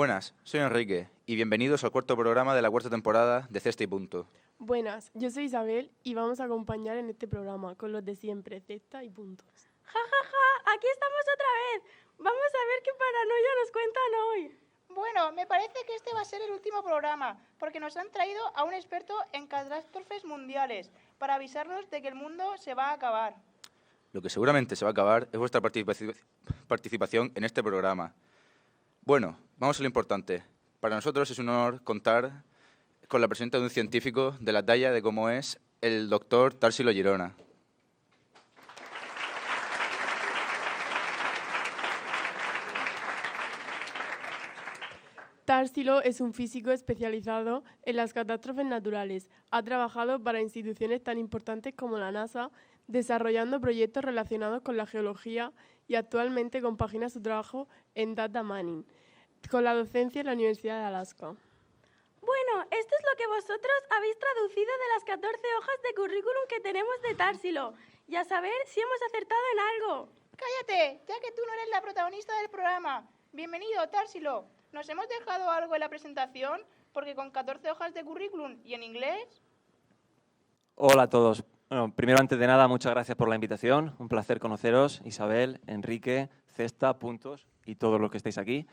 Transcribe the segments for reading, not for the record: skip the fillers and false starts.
Buenas, soy Enrique y bienvenidos al cuarto programa de la cuarta temporada de Cesta y Punto. Buenas, yo soy Isabel y vamos a acompañar en este programa con los de siempre, cesta y puntos. ¡Ja, ja, ja! ¡Aquí estamos otra vez! Vamos a ver qué paranoia nos cuentan hoy. Bueno, me parece que este va a ser el último programa, porque nos han traído a un experto en catástrofes mundiales para avisarnos de que el mundo se va a acabar. Lo que seguramente se va a acabar es vuestra participación en este programa. Bueno, vamos a lo importante. Para nosotros es un honor contar con la presencia de un científico de la talla de cómo es el doctor Tarsilo Girona. Tarsilo es un físico especializado en las catástrofes naturales. Ha trabajado para instituciones tan importantes como la NASA, desarrollando proyectos relacionados con la geología y actualmente compagina su trabajo en data mining, con la docencia en la Universidad de Alaska. Bueno, esto es lo que vosotros habéis traducido de las 14 hojas de currículum que tenemos de Tarsilo. Y a saber si hemos acertado en algo. ¡Cállate! Ya que tú no eres la protagonista del programa. Bienvenido, Tarsilo. ¿Nos hemos dejado algo en la presentación? Porque con 14 hojas de currículum y en inglés... Hola a todos. Bueno, primero, antes de nada, muchas gracias por la invitación. Un placer conoceros, Isabel, Enrique, Cesta, Puntos y todos los que estáis aquí.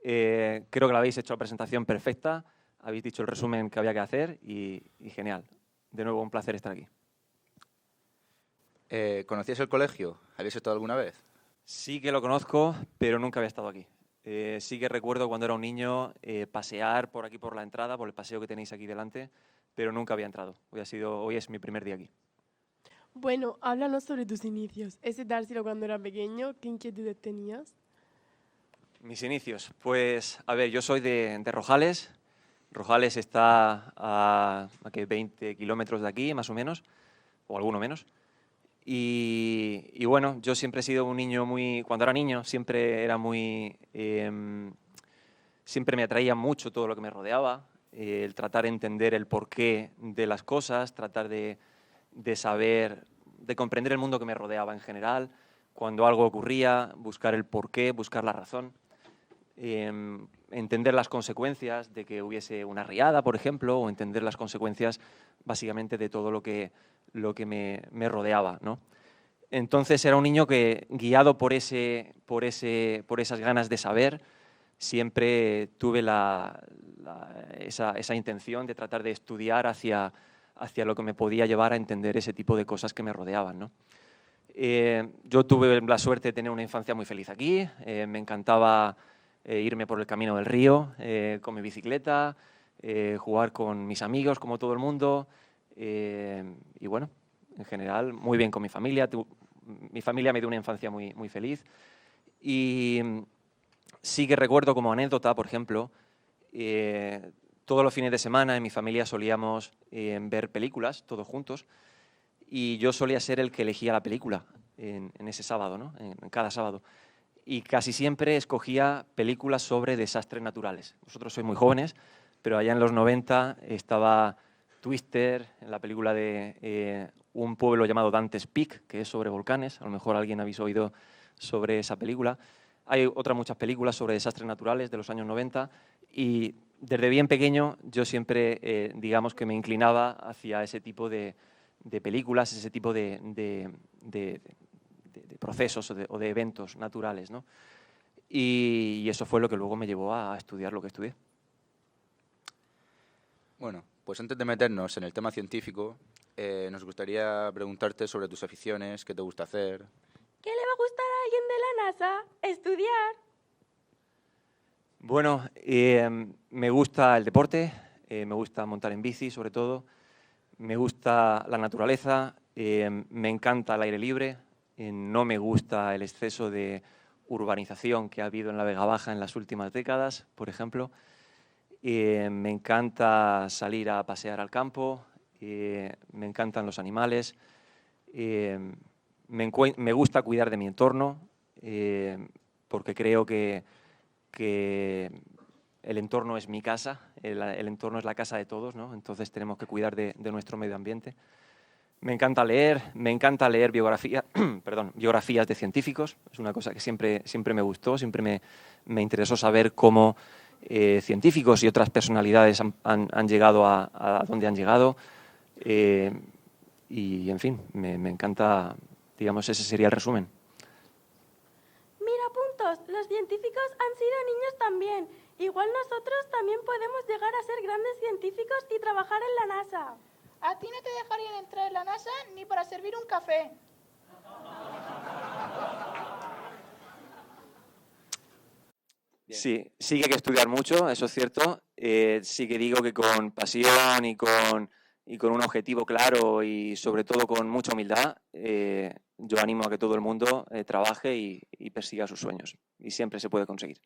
Creo que la habéis hecho la presentación perfecta, habéis dicho el resumen que había que hacer y genial. De nuevo, un placer estar aquí. ¿Conocías el colegio? ¿Habías estado alguna vez? Sí que lo conozco, pero nunca había estado aquí. Sí que recuerdo cuando era un niño pasear por aquí por la entrada, por el paseo que tenéis aquí delante, pero nunca había entrado. Hoy es mi primer día aquí. Bueno, háblanos sobre tus inicios. Ese Tarsilo cuando era pequeño, ¿qué inquietudes tenías? Mis inicios. Pues, a ver, yo soy de Rojales. Rojales está a 20 kilómetros de aquí, más o menos, o alguno menos. Y bueno, yo siempre he sido un niño cuando era niño, siempre era siempre me atraía mucho todo lo que me rodeaba, el tratar de entender el porqué de las cosas, tratar de saber, de comprender el mundo que me rodeaba en general. Cuando algo ocurría, buscar el porqué, buscar la razón. Entender las consecuencias de que hubiese una riada, por ejemplo, o entender las consecuencias básicamente de todo lo que me rodeaba, ¿no? Entonces era un niño que, guiado por esas ganas de saber, siempre tuve esa intención de tratar de estudiar hacia lo que me podía llevar a entender ese tipo de cosas que me rodeaban, ¿no? Yo tuve la suerte de tener una infancia muy feliz aquí, me encantaba irme por el camino del río con mi bicicleta, jugar con mis amigos como todo el mundo y bueno, en general muy bien con mi familia. Mi familia me dio una infancia muy feliz y sí que recuerdo como anécdota, por ejemplo, todos los fines de semana en mi familia solíamos ver películas todos juntos y yo solía ser el que elegía la película en ese sábado, ¿no? En cada sábado. Y casi siempre escogía películas sobre desastres naturales. Vosotros sois muy jóvenes, pero allá en los 90 estaba Twister, en la película de un pueblo llamado Dante's Peak, que es sobre volcanes. A lo mejor alguien habéis oído sobre esa película. Hay otras muchas películas sobre desastres naturales de los años 90 y desde bien pequeño yo siempre, digamos que me inclinaba hacia ese tipo de películas, ese tipo de procesos o de eventos naturales, ¿no? Y eso fue lo que luego me llevó a estudiar lo que estudié. Bueno, pues antes de meternos en el tema científico, nos gustaría preguntarte sobre tus aficiones, qué te gusta hacer. ¿Qué le va a gustar a alguien de la NASA? Estudiar. Bueno, me gusta el deporte, me gusta montar en bici sobre todo, me gusta la naturaleza, me encanta el aire libre, no me gusta el exceso de urbanización que ha habido en la Vega Baja en las últimas décadas, por ejemplo. Me encanta salir a pasear al campo, me encantan los animales, me gusta cuidar de mi entorno, porque creo que el entorno es mi casa, el entorno es la casa de todos, ¿no? Entonces tenemos que cuidar de nuestro medio ambiente. Me encanta leer biografías de científicos. Es una cosa que siempre me gustó, siempre me interesó saber cómo científicos y otras personalidades han llegado a donde han llegado. Y, en fin, me encanta, digamos, ese sería el resumen. Mira, puntos, los científicos han sido niños también. Igual nosotros también podemos llegar a ser grandes científicos y trabajar en la NASA. A ti no te dejarían entrar en la NASA ni para servir un café. Sí, sí que hay que estudiar mucho, eso es cierto. Sí que digo que con pasión y con un objetivo claro y sobre todo con mucha humildad, yo animo a que todo el mundo trabaje y persiga sus sueños. Y siempre se puede conseguir.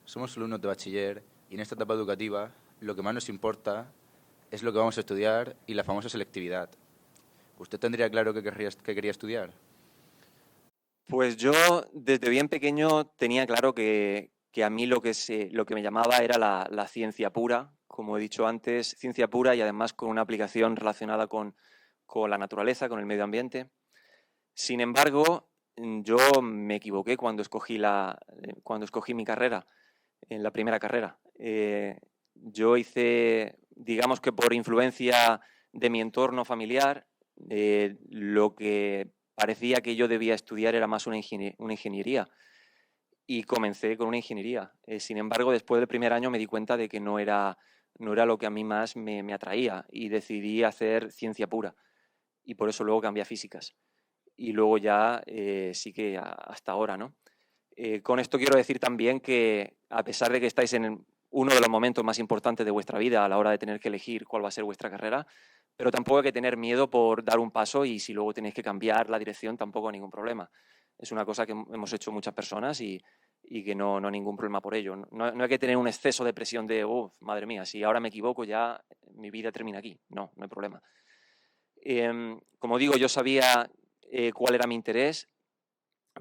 Somos alumnos de bachiller y en esta etapa educativa lo que más nos importa es lo que vamos a estudiar y la famosa selectividad. ¿Usted tendría claro qué quería estudiar? Pues yo desde bien pequeño tenía claro que a mí lo que me llamaba era la ciencia pura, como he dicho antes, ciencia pura y además con una aplicación relacionada con la naturaleza, con el medio ambiente. Sin embargo, yo me equivoqué cuando escogí mi carrera, en la primera carrera. Yo hice, digamos que por influencia de mi entorno familiar, lo que parecía que yo debía estudiar era más una ingeniería. Y comencé con una ingeniería. Sin embargo, después del primer año me di cuenta de que no era lo que a mí más me atraía y decidí hacer ciencia pura. Y por eso luego cambié a físicas. Y luego ya sí que hasta ahora, ¿no? Con esto quiero decir también que a pesar de que estáis en uno de los momentos más importantes de vuestra vida a la hora de tener que elegir cuál va a ser vuestra carrera, pero tampoco hay que tener miedo por dar un paso y si luego tenéis que cambiar la dirección tampoco hay ningún problema. Es una cosa que hemos hecho muchas personas y que no hay ningún problema por ello. No hay que tener un exceso de presión de, madre mía, si ahora me equivoco ya mi vida termina aquí. No hay problema. Como digo, yo sabía cuál era mi interés,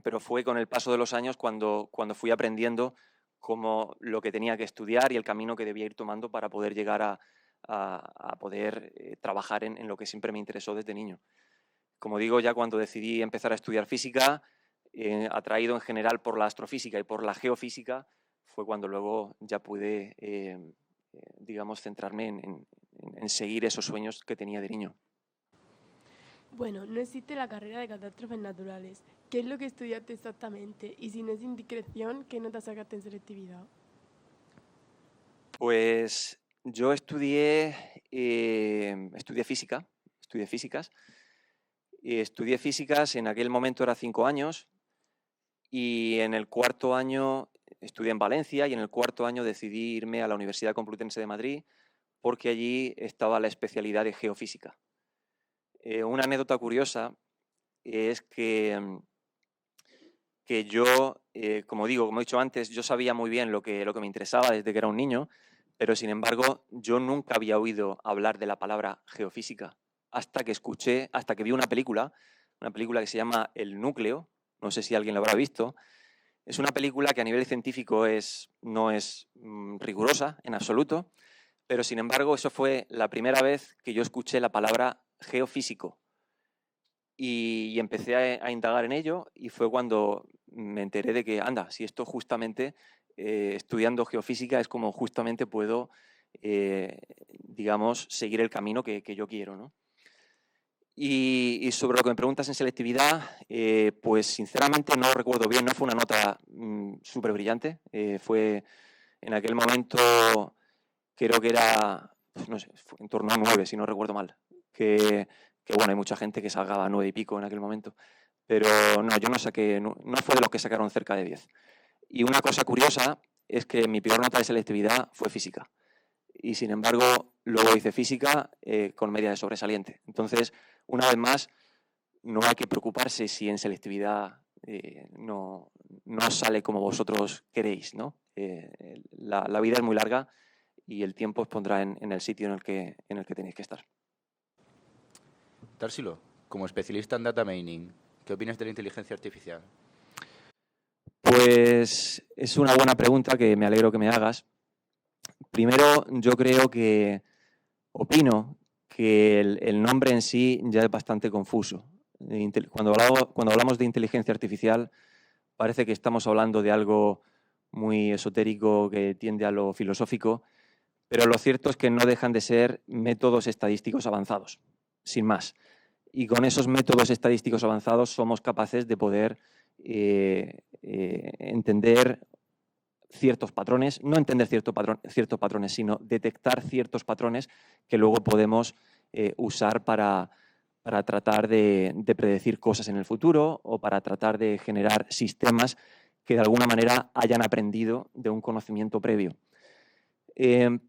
pero fue con el paso de los años cuando fui aprendiendo como lo que tenía que estudiar y el camino que debía ir tomando para poder llegar a poder trabajar en lo que siempre me interesó desde niño. Como digo, ya cuando decidí empezar a estudiar física, atraído en general por la astrofísica y por la geofísica, fue cuando luego ya pude, digamos, centrarme en seguir esos sueños que tenía de niño. Bueno, no existe la carrera de catástrofes naturales. ¿Qué es lo que estudiaste exactamente? Y si no es indiscreción, ¿qué nota sacaste en selectividad? Pues yo estudié físicas. Estudié físicas, en aquel momento era 5 años, y en el cuarto año estudié en Valencia y en el cuarto año decidí irme a la Universidad Complutense de Madrid porque allí estaba la especialidad de geofísica. Una anécdota curiosa es que yo, como he dicho antes, yo sabía muy bien lo que me interesaba desde que era un niño, pero sin embargo yo nunca había oído hablar de la palabra geofísica hasta que vi una película que se llama El Núcleo, no sé si alguien lo habrá visto. Es una película que a nivel científico no es rigurosa en absoluto, pero sin embargo eso fue la primera vez que yo escuché la palabra geofísico y empecé a indagar en ello y fue cuando me enteré de que, anda, si esto justamente, estudiando geofísica es como justamente puedo, digamos, seguir el camino que yo quiero, ¿no? Y sobre lo que me preguntas en selectividad, pues sinceramente no recuerdo bien, no fue una nota súper brillante, fue en aquel momento, creo que era, pues no sé, fue en torno a 9, si no recuerdo mal, que bueno, hay mucha gente que sacaba 9 y pico en aquel momento, pero no, yo no fue de los que sacaron cerca de 10. Y una cosa curiosa es que mi peor nota de selectividad fue física, y sin embargo luego hice física con media de sobresaliente. Entonces, una vez más, no hay que preocuparse si en selectividad no sale como vosotros queréis, ¿no? La vida es muy larga y el tiempo os pondrá en el sitio en el que tenéis que estar. Tarsilo, como especialista en data mining, ¿qué opinas de la inteligencia artificial? Pues es una buena pregunta que me alegro que me hagas. Primero, yo opino que el nombre en sí ya es bastante confuso. Cuando hablamos de inteligencia artificial, parece que estamos hablando de algo muy esotérico que tiende a lo filosófico, pero lo cierto es que no dejan de ser métodos estadísticos avanzados, sin más. Y con esos métodos estadísticos avanzados somos capaces de poder entender ciertos patrones, no entender ciertos patrones, sino detectar ciertos patrones que luego podemos usar para tratar de predecir cosas en el futuro o para tratar de generar sistemas que de alguna manera hayan aprendido de un conocimiento previo. Pero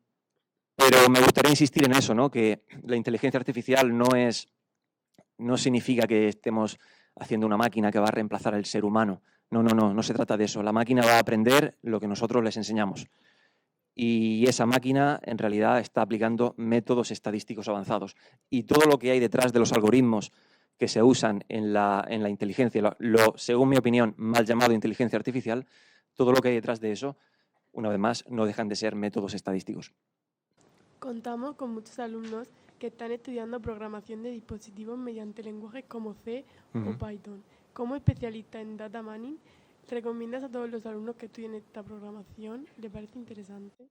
me gustaría insistir en eso, ¿no? Que la inteligencia artificial no significa que estemos haciendo una máquina que va a reemplazar al ser humano. No se trata de eso. La máquina va a aprender lo que nosotros les enseñamos. Y esa máquina en realidad está aplicando métodos estadísticos avanzados. Y todo lo que hay detrás de los algoritmos que se usan en la inteligencia, según mi opinión, mal llamado inteligencia artificial, todo lo que hay detrás de eso, una vez más, no dejan de ser métodos estadísticos. Contamos con muchos alumnos que están estudiando programación de dispositivos mediante lenguajes como C o Python. Como especialista en data mining, ¿recomiendas a todos los alumnos que estudien esta programación? ¿Le parece interesante?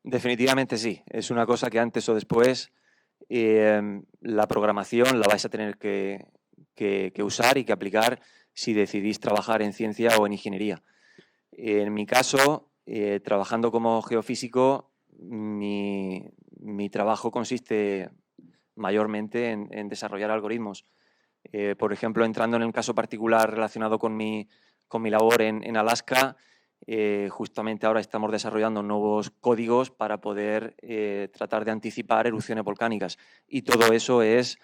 Definitivamente sí. Es una cosa que antes o después la programación la vais a tener que usar y que aplicar si decidís trabajar en ciencia o en ingeniería. En mi caso, trabajando como geofísico, mi trabajo consiste mayormente en desarrollar algoritmos. Por ejemplo, entrando en un caso particular relacionado con mi labor en Alaska, justamente ahora estamos desarrollando nuevos códigos para poder tratar de anticipar erupciones volcánicas. Y todo eso es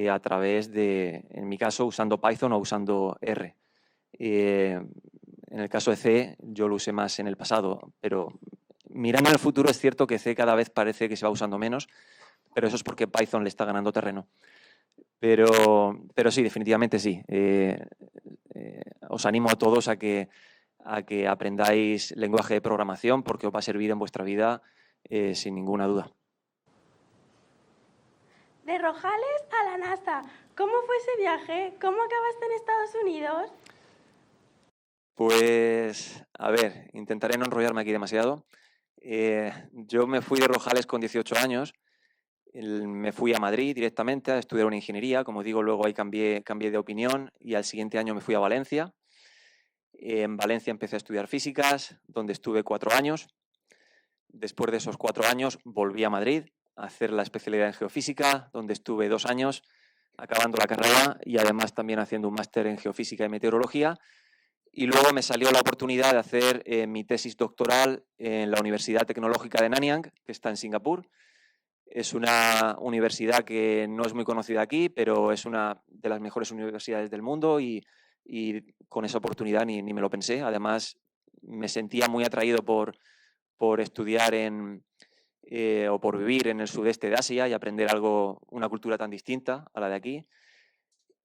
a través de, en mi caso, usando Python o usando R. En el caso de C, yo lo usé más en el pasado, pero mirando en el futuro es cierto que C cada vez parece que se va usando menos, pero eso es porque Python le está ganando terreno. Pero sí, definitivamente sí. Os animo a todos a que aprendáis lenguaje de programación porque os va a servir en vuestra vida sin ninguna duda. De Rojales a la NASA, ¿cómo fue ese viaje? ¿Cómo acabaste en Estados Unidos? Pues, a ver, intentaré no enrollarme aquí demasiado. Yo me fui de Rojales con 18 años. Me fui a Madrid directamente a estudiar una ingeniería. Como digo, luego ahí cambié de opinión y al siguiente año me fui a Valencia. En Valencia empecé a estudiar físicas, donde estuve 4 años. Después de esos 4 años volví a Madrid a hacer la especialidad en geofísica, donde estuve 2 años acabando la carrera y además también haciendo un máster en geofísica y meteorología. Y luego me salió la oportunidad de hacer mi tesis doctoral en la Universidad Tecnológica de Nanyang, que está en Singapur. Es una universidad que no es muy conocida aquí, pero es una de las mejores universidades del mundo y con esa oportunidad ni me lo pensé. Además, me sentía muy atraído por estudiar o por vivir en el sudeste de Asia y aprender una cultura tan distinta a la de aquí.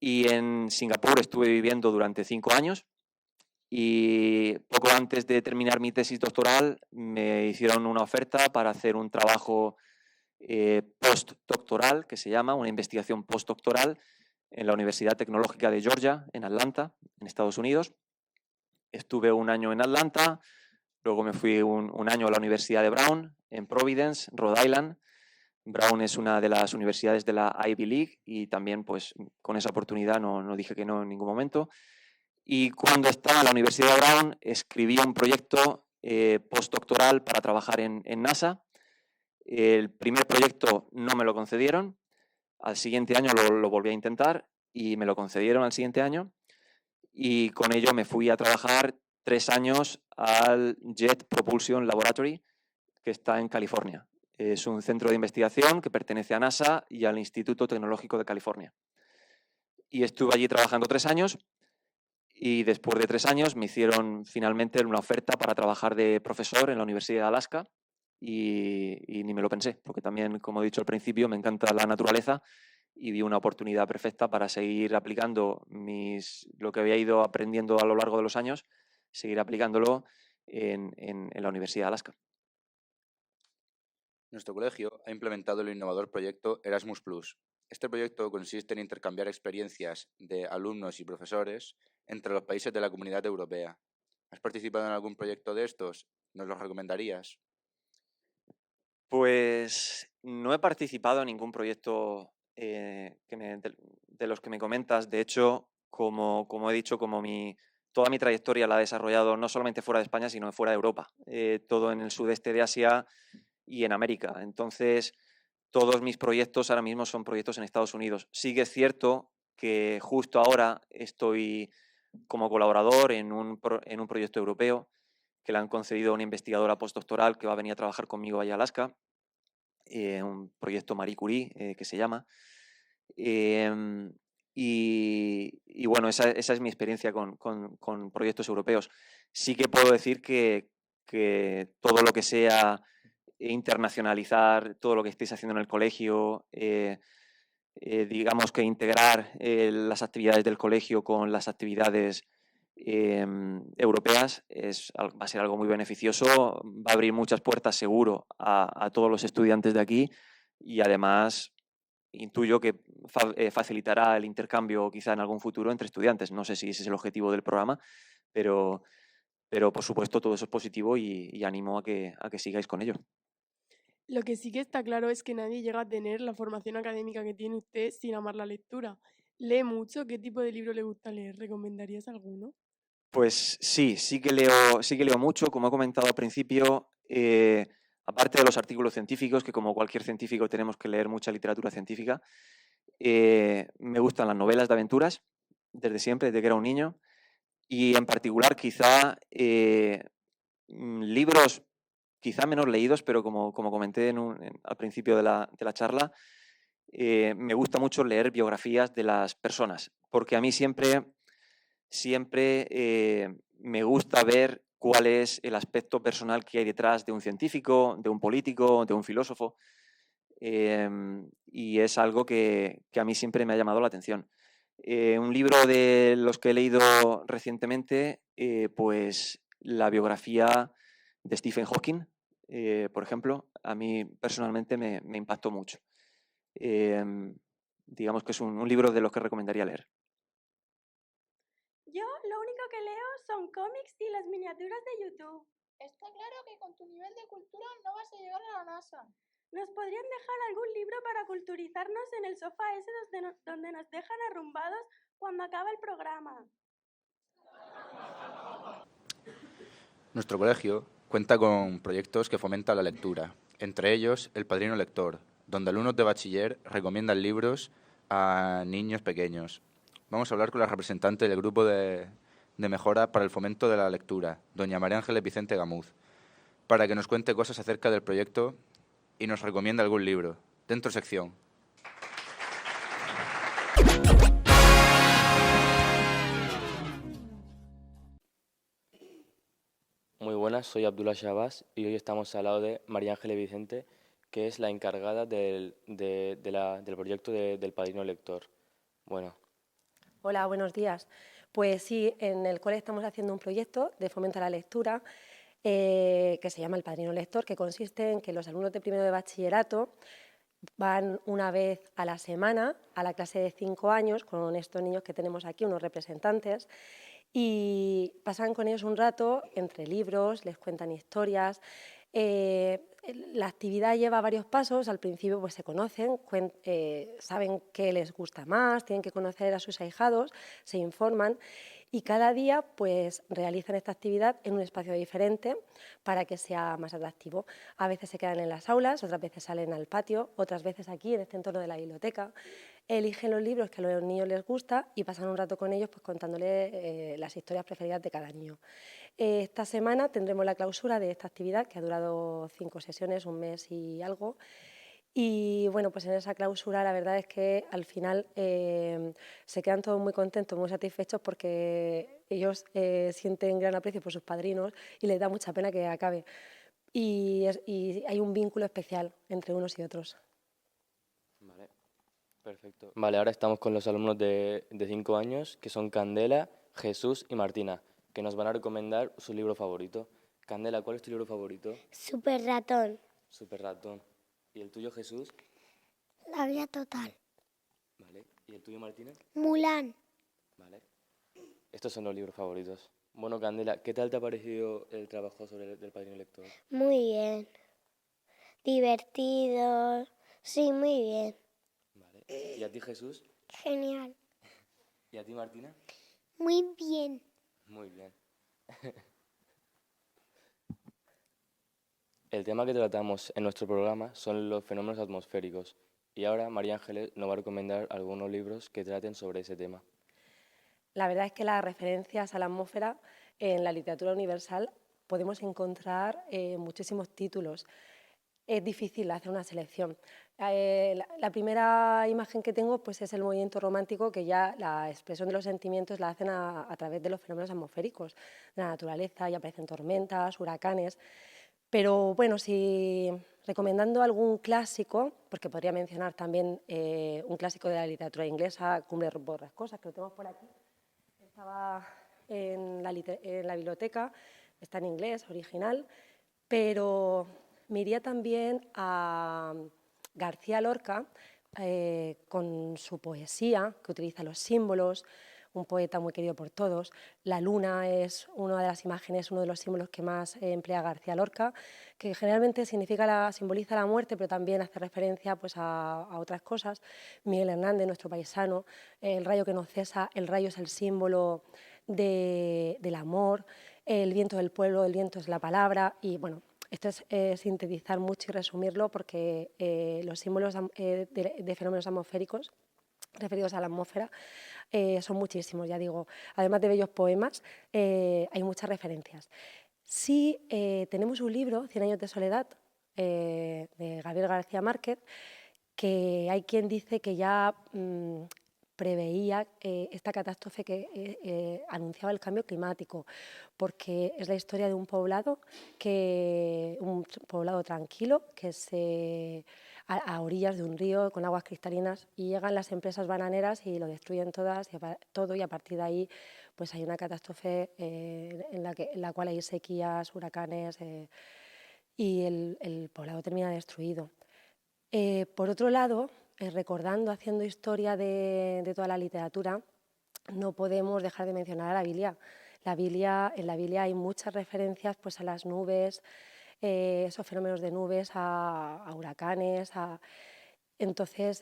Y en Singapur estuve viviendo durante 5 años. Y poco antes de terminar mi tesis doctoral me hicieron una oferta para hacer un trabajo postdoctoral, que se llama, una investigación postdoctoral en la Universidad Tecnológica de Georgia, en Atlanta, en Estados Unidos. Estuve 1 año en Atlanta, luego me fui un año a la Universidad de Brown, en Providence, Rhode Island. Brown es una de las universidades de la Ivy League y también pues, con esa oportunidad no dije que no en ningún momento. Y cuando estaba en la Universidad de Brown, escribí un proyecto postdoctoral para trabajar en NASA. El primer proyecto no me lo concedieron. Al siguiente año lo volví a intentar y me lo concedieron al siguiente año. Y con ello me fui a trabajar 3 años al Jet Propulsion Laboratory, que está en California. Es un centro de investigación que pertenece a NASA y al Instituto Tecnológico de California. Y estuve allí trabajando 3 años. Y después de 3 años me hicieron finalmente una oferta para trabajar de profesor en la Universidad de Alaska y ni me lo pensé, porque también, como he dicho al principio, me encanta la naturaleza y vi una oportunidad perfecta para seguir aplicando lo que había ido aprendiendo a lo largo de los años, seguir aplicándolo en la Universidad de Alaska. Nuestro colegio ha implementado el innovador proyecto Erasmus+. Este proyecto consiste en intercambiar experiencias de alumnos y profesores entre los países de la Comunidad Europea. ¿Has participado en algún proyecto de estos? ¿Nos los recomendarías? Pues no he participado en ningún proyecto de los que me comentas. De hecho, como he dicho, toda mi trayectoria la he desarrollado no solamente fuera de España, sino fuera de Europa. Todo en el sudeste de Asia y en América. Entonces, todos mis proyectos ahora mismo son proyectos en Estados Unidos. Sí que es cierto que justo ahora estoy como colaborador en un proyecto europeo que le han concedido a una investigadora postdoctoral que va a venir a trabajar conmigo allá a Alaska, un proyecto Marie Curie que se llama. Y bueno, esa es mi experiencia con proyectos europeos. Sí que puedo decir que todo lo que sea internacionalizar, todo lo que estéis haciendo en el colegio, digamos que integrar las actividades del colegio con las actividades europeas va a ser algo muy beneficioso, va a abrir muchas puertas seguro a todos los estudiantes de aquí y además intuyo que facilitará el intercambio quizá en algún futuro entre estudiantes. No sé si ese es el objetivo del programa, pero por supuesto todo eso es positivo y animo a que sigáis con ello. Lo que sí que está claro es que nadie llega a tener la formación académica que tiene usted sin amar la lectura. ¿Lee mucho? ¿Qué tipo de libro le gusta leer? ¿Recomendarías alguno? Pues sí que leo mucho, como he comentado al principio, aparte de los artículos científicos, que como cualquier científico tenemos que leer mucha literatura científica, me gustan las novelas de aventuras, desde siempre, desde que era un niño, y en particular quizá libros quizá menos leídos, pero como comenté al principio de la charla, me gusta mucho leer biografías de las personas, porque a mí siempre me gusta ver cuál es el aspecto personal que hay detrás de un científico, de un político, de un filósofo, y es algo que a mí siempre me ha llamado la atención. Un libro de los que he leído recientemente, pues la biografía de Stephen Hawking, por ejemplo, a mí personalmente me impactó mucho. Digamos que es un libro de los que recomendaría leer. Yo lo único que leo son cómics y las miniaturas de YouTube. Está claro que con tu nivel de cultura no vas a llegar a la NASA. ¿Nos podrían dejar algún libro para culturizarnos en el sofá ese donde nos dejan arrumbados cuando acaba el programa? Nuestro colegio cuenta con proyectos que fomentan la lectura, entre ellos El Padrino Lector, donde alumnos de bachiller recomiendan libros a niños pequeños. Vamos a hablar con la representante del grupo de mejora para el fomento de la lectura, doña María Ángeles Vicente Gamuz, para que nos cuente cosas acerca del proyecto y nos recomiende algún libro. Dentro sección. Muy buenas, soy Abdullah Shabazz y hoy estamos al lado de María Ángeles Vicente, que es la encargada del proyecto del Padrino Lector. Bueno. Hola, buenos días. Pues sí, en el cole estamos haciendo un proyecto de fomento a la lectura que se llama El Padrino Lector, que consiste en que los alumnos de primero de bachillerato van una vez a la semana a la clase de 5 años con estos niños que tenemos aquí, unos representantes, y pasan con ellos un rato entre libros, les cuentan historias. La actividad lleva varios pasos. Al principio pues se conocen, saben qué les gusta más, tienen que conocer a sus ahijados, se informan y cada día pues realizan esta actividad en un espacio diferente para que sea más atractivo. A veces se quedan en las aulas, otras veces salen al patio, otras veces aquí en este entorno de la biblioteca. Eligen los libros que a los niños les gusta y pasan un rato con ellos pues contándoles las historias preferidas de cada niño. Esta semana tendremos la clausura de esta actividad que ha durado 5 sesiones, un mes y algo. Y bueno, pues en esa clausura la verdad es que al final se quedan todos muy contentos, muy satisfechos porque ellos sienten gran aprecio por sus padrinos y les da mucha pena que acabe. Y hay un vínculo especial entre unos y otros. Vale, perfecto. Vale, ahora estamos con los alumnos de 5 años, que son Candela, Jesús y Martina, que nos van a recomendar su libro favorito. Candela, ¿cuál es tu libro favorito? Super ratón. Super ratón. ¿Y el tuyo, Jesús? La vida total. Vale. ¿Y el tuyo, Martina? Mulan. Vale. Estos son los libros favoritos. Bueno, Candela, ¿qué tal te ha parecido el trabajo del Padrino Lector? Muy bien. Divertido. Sí, muy bien. Vale. ¿Y a ti, Jesús? Genial. ¿Y a ti, Martina? Muy bien. Muy bien. El tema que tratamos en nuestro programa son los fenómenos atmosféricos. Y ahora María Ángeles nos va a recomendar algunos libros que traten sobre ese tema. La verdad es que las referencias a la atmósfera en la literatura universal podemos encontrar muchísimos títulos. Es difícil hacer una selección. La primera imagen que tengo pues, es el movimiento romántico, que ya la expresión de los sentimientos la hacen a través de los fenómenos atmosféricos, de la naturaleza, y aparecen tormentas, huracanes. Pero bueno, si recomendando algún clásico, porque podría mencionar también un clásico de la literatura inglesa, Cumbre borrascosas, que lo tenemos por aquí. Estaba en la biblioteca, está en inglés, original, pero me iría también a García Lorca con su poesía, que utiliza los símbolos, un poeta muy querido por todos. La luna es una de las imágenes, uno de los símbolos que más emplea García Lorca, que generalmente simboliza la muerte, pero también hace referencia pues, a otras cosas. Miguel Hernández, nuestro paisano, el rayo que no cesa, el rayo es el símbolo del amor, el viento del pueblo, el viento es la palabra, y bueno, esto es sintetizar mucho y resumirlo, porque los símbolos de fenómenos atmosféricos referidos a la atmósfera son muchísimos, ya digo. Además de bellos poemas, hay muchas referencias. Sí, tenemos un libro, 100 años de soledad, de Gabriel García Márquez, que hay quien dice que ya preveía esta catástrofe que anunciaba el cambio climático, porque es la historia de un poblado tranquilo, que a orillas de un río con aguas cristalinas, y llegan las empresas bananeras y lo destruyen todo, y a partir de ahí pues hay una catástrofe en la cual hay sequías, huracanes, y el poblado termina destruido. Por otro lado, recordando, haciendo historia de toda la literatura, no podemos dejar de mencionar a la Biblia. En la Biblia hay muchas referencias pues, a las nubes, esos fenómenos de nubes, a huracanes. Entonces,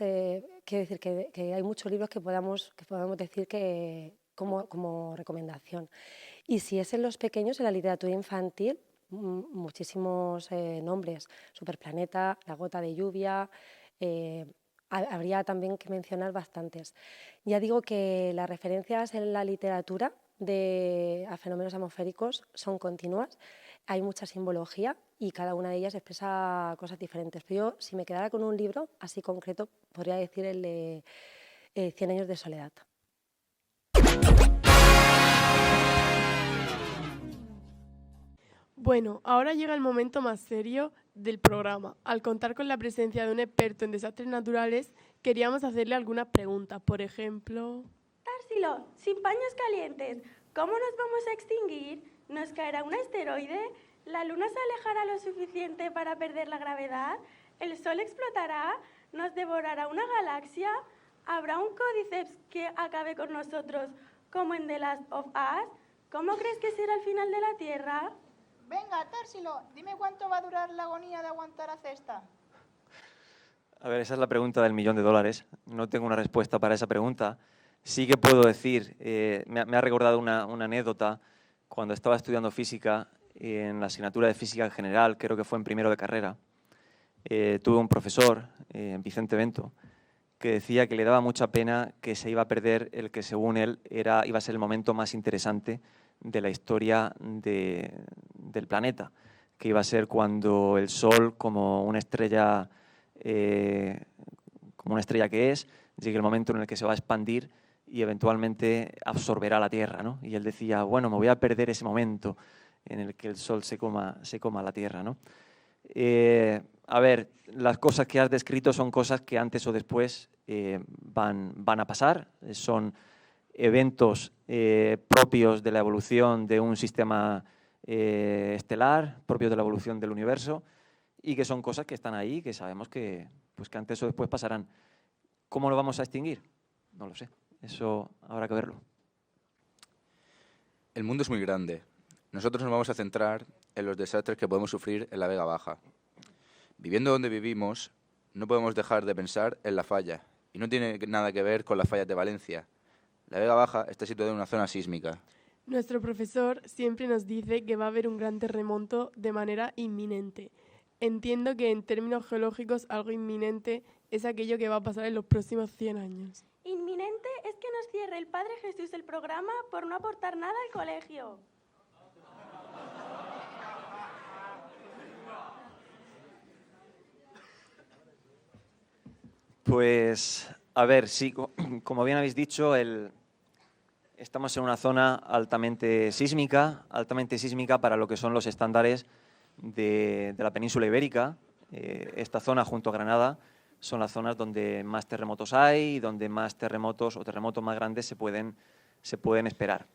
quiero decir que hay muchos libros que podamos decir que como recomendación. Y si es en los pequeños, en la literatura infantil, muchísimos nombres: Superplaneta, La gota de lluvia. Habría también que mencionar bastantes. Ya digo que las referencias en la literatura a fenómenos atmosféricos son continuas, hay mucha simbología y cada una de ellas expresa cosas diferentes. Pero yo, si me quedara con un libro así concreto, podría decir el de 100 años de soledad. Bueno, ahora llega el momento más serio del programa. Al contar con la presencia de un experto en desastres naturales, queríamos hacerle algunas preguntas. Por ejemplo... Tarsilo, sin paños calientes, ¿cómo nos vamos a extinguir? ¿Nos caerá un asteroide? ¿La luna se alejará lo suficiente para perder la gravedad? ¿El sol explotará? ¿Nos devorará una galaxia? ¿Habrá un códiceps que acabe con nosotros como en The Last of Us? ¿Cómo crees que será el final de la Tierra? Venga, Tarsilo, dime cuánto va a durar la agonía de aguantar a Cesta. A ver, esa es la pregunta del $1.000.000. No tengo una respuesta para esa pregunta. Sí que puedo decir, me ha recordado una anécdota cuando estaba estudiando física, en la asignatura de física en general, creo que fue en primero de carrera. Tuve un profesor, Vicente Bento, que decía que le daba mucha pena que se iba a perder el que, según él, iba a ser el momento más interesante de la historia del planeta, que iba a ser cuando el Sol, como una estrella que es, llegue el momento en el que se va a expandir y eventualmente absorberá la Tierra, ¿no? Y él decía, bueno, me voy a perder ese momento en el que el Sol se coma la Tierra, ¿no? A ver, las cosas que has descrito son cosas que antes o después van a pasar, son eventos propios de la evolución de un sistema estelar, propios de la evolución del universo, y que son cosas que están ahí, que sabemos que antes o después pasarán. ¿Cómo lo vamos a extinguir? No lo sé, eso habrá que verlo. El mundo es muy grande. Nosotros nos vamos a centrar en los desastres que podemos sufrir en la Vega Baja. Viviendo donde vivimos, no podemos dejar de pensar en La Falla, y no tiene nada que ver con las fallas de Valencia. La Vega Baja está situada en una zona sísmica. Nuestro profesor siempre nos dice que va a haber un gran terremoto de manera inminente. Entiendo que en términos geológicos algo inminente es aquello que va a pasar en los próximos 100 años. Inminente es que nos cierre el Padre Jesús el programa por no aportar nada al colegio. Pues, a ver, sí, como bien habéis dicho, estamos en una zona altamente sísmica para lo que son los estándares de la península ibérica. Esta zona, junto a Granada, son las zonas donde más terremotos hay y donde más terremotos o terremotos más grandes se pueden esperar.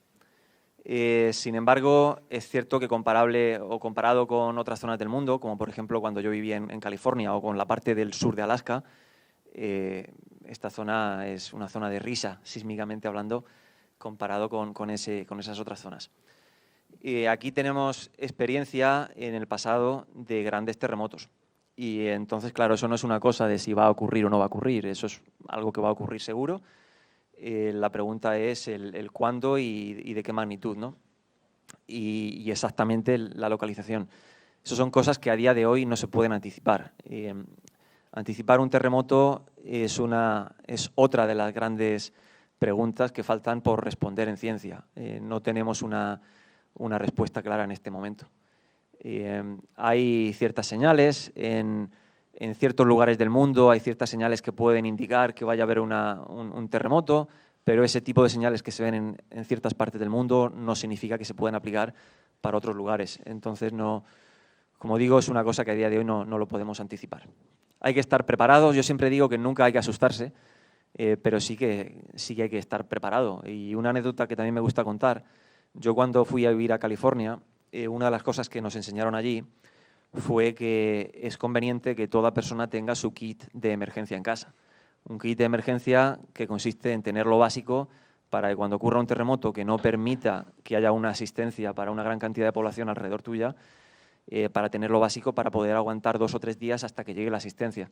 Sin embargo, es cierto que comparado con otras zonas del mundo, como por ejemplo cuando yo vivía en California o con la parte del sur de Alaska, esta zona es una zona de risa, sísmicamente hablando, comparado con esas otras zonas. Aquí tenemos experiencia en el pasado de grandes terremotos. Y entonces, claro, eso no es una cosa de si va a ocurrir o no va a ocurrir, eso es algo que va a ocurrir seguro. La pregunta es el cuándo y de qué magnitud, ¿no? Y exactamente la localización. Esas son cosas que a día de hoy no se pueden anticipar. Anticipar un terremoto es otra de las grandes preguntas que faltan por responder en ciencia. No tenemos una respuesta clara en este momento. Hay ciertas señales, en ciertos lugares del mundo hay ciertas señales que pueden indicar que vaya a haber un terremoto, pero ese tipo de señales que se ven en ciertas partes del mundo no significa que se puedan aplicar para otros lugares. Entonces, como digo, es una cosa que a día de hoy no lo podemos anticipar. Hay que estar preparados. Yo siempre digo que nunca hay que asustarse, pero sí que hay que estar preparado. Y una anécdota que también me gusta contar, yo cuando fui a vivir a California, una de las cosas que nos enseñaron allí fue que es conveniente que toda persona tenga su kit de emergencia en casa. Un kit de emergencia que consiste en tener lo básico para que cuando ocurra un terremoto que no permita que haya una asistencia para una gran cantidad de población alrededor tuya, para tener lo básico para poder aguantar 2 o 3 días hasta que llegue la asistencia.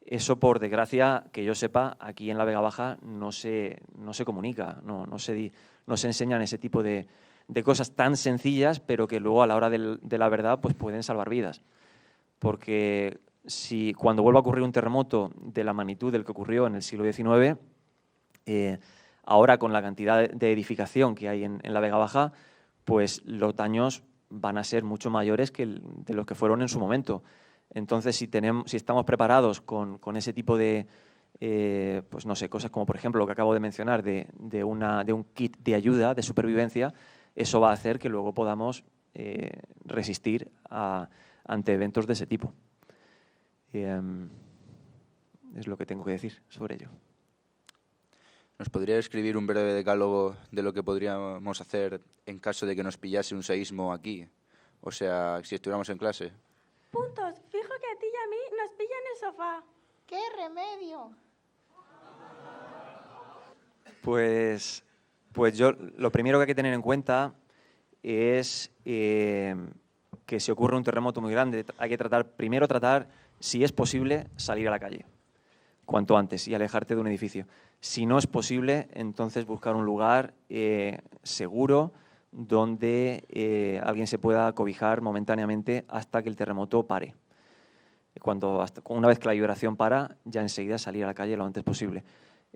Eso, por desgracia, que yo sepa, aquí en la Vega Baja no se comunica, no se enseñan ese tipo de cosas tan sencillas, pero que luego a la hora de la verdad pues pueden salvar vidas. Porque si cuando vuelva a ocurrir un terremoto de la magnitud del que ocurrió en el siglo XIX, ahora con la cantidad de edificación que hay en la Vega Baja, pues los daños van a ser mucho mayores que de los que fueron en su momento. Entonces, si estamos preparados con ese tipo de pues no sé, cosas como por ejemplo lo que acabo de mencionar de un kit de ayuda, de supervivencia, eso va a hacer que luego podamos resistir ante eventos de ese tipo. Es lo que tengo que decir sobre ello. ¿Nos podría escribir un breve decálogo de lo que podríamos hacer en caso de que nos pillase un seísmo aquí? O sea, si estuviéramos en clase. Puntos. Fijo que a ti y a mí nos pilla en el sofá. ¡Qué remedio! Pues yo lo primero que hay que tener en cuenta es que si ocurre un terremoto muy grande, hay que primero tratar, si es posible, salir a la calle cuanto antes y alejarte de un edificio. Si no es posible, entonces buscar un lugar seguro donde alguien se pueda cobijar momentáneamente hasta que el terremoto pare. Una vez que la vibración para, ya enseguida salir a la calle lo antes posible.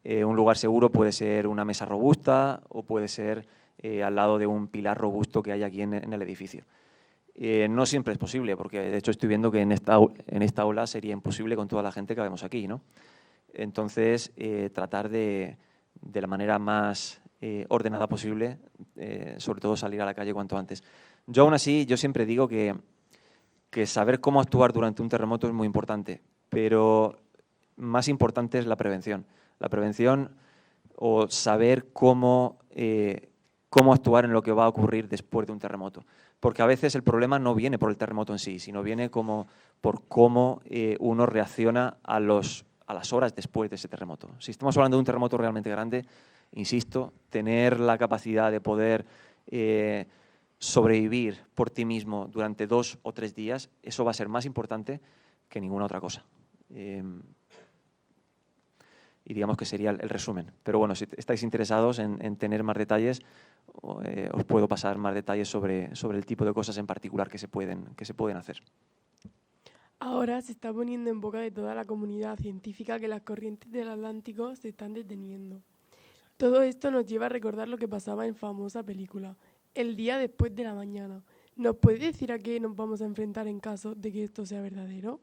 Un lugar seguro puede ser una mesa robusta o puede ser al lado de un pilar robusto que hay aquí en el edificio. No siempre es posible, porque de hecho estoy viendo que en esta aula sería imposible con toda la gente que vemos aquí, ¿no? Entonces, tratar de la manera más ordenada posible, sobre todo salir a la calle cuanto antes. Yo aún así, yo siempre digo que saber cómo actuar durante un terremoto es muy importante, pero más importante es la prevención. La prevención o saber cómo actuar en lo que va a ocurrir después de un terremoto. Porque a veces el problema no viene por el terremoto en sí, sino viene por cómo uno reacciona a las horas después de ese terremoto. Si estamos hablando de un terremoto realmente grande, insisto, tener la capacidad de poder sobrevivir por ti mismo durante 2 o 3 días, eso va a ser más importante que ninguna otra cosa. Y digamos que sería el resumen. Pero bueno, si estáis interesados en tener más detalles, os puedo pasar más detalles sobre el tipo de cosas en particular que se pueden hacer. Ahora se está poniendo en boca de toda la comunidad científica que las corrientes del Atlántico se están deteniendo. Todo esto nos lleva a recordar lo que pasaba en famosa película, El día después de la mañana. ¿Nos puede decir a qué nos vamos a enfrentar en caso de que esto sea verdadero?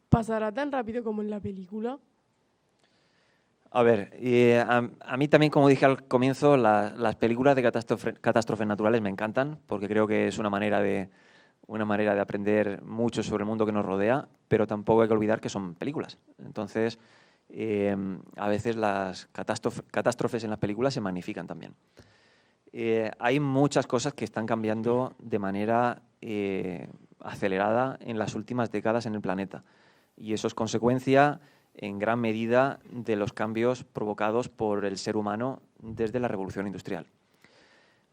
¿Pasará tan rápido como en la película? A ver, a mí también, como dije al comienzo, las películas de catástrofes naturales me encantan, porque creo que es una manera de aprender mucho sobre el mundo que nos rodea, pero tampoco hay que olvidar que son películas. Entonces, a veces las catástrofes en las películas se magnifican también. Hay muchas cosas que están cambiando de manera acelerada en las últimas décadas en el planeta, y eso es consecuencia en gran medida de los cambios provocados por el ser humano desde la Revolución Industrial.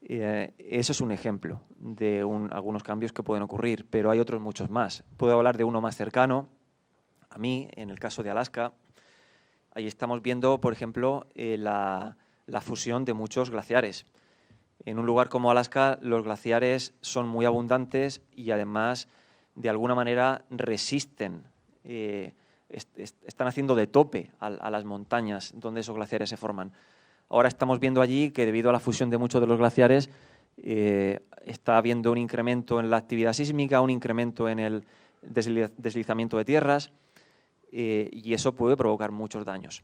Eso es un ejemplo de algunos cambios que pueden ocurrir, pero hay otros muchos más. Puedo hablar de uno más cercano a mí, en el caso de Alaska. Ahí estamos viendo, por ejemplo, la fusión de muchos glaciares. En un lugar como Alaska, los glaciares son muy abundantes y además, de alguna manera, resisten, están haciendo de tope a las montañas donde esos glaciares se forman. Ahora estamos viendo allí que debido a la fusión de muchos de los glaciares está habiendo un incremento en la actividad sísmica, un incremento en el deslizamiento de tierras y eso puede provocar muchos daños.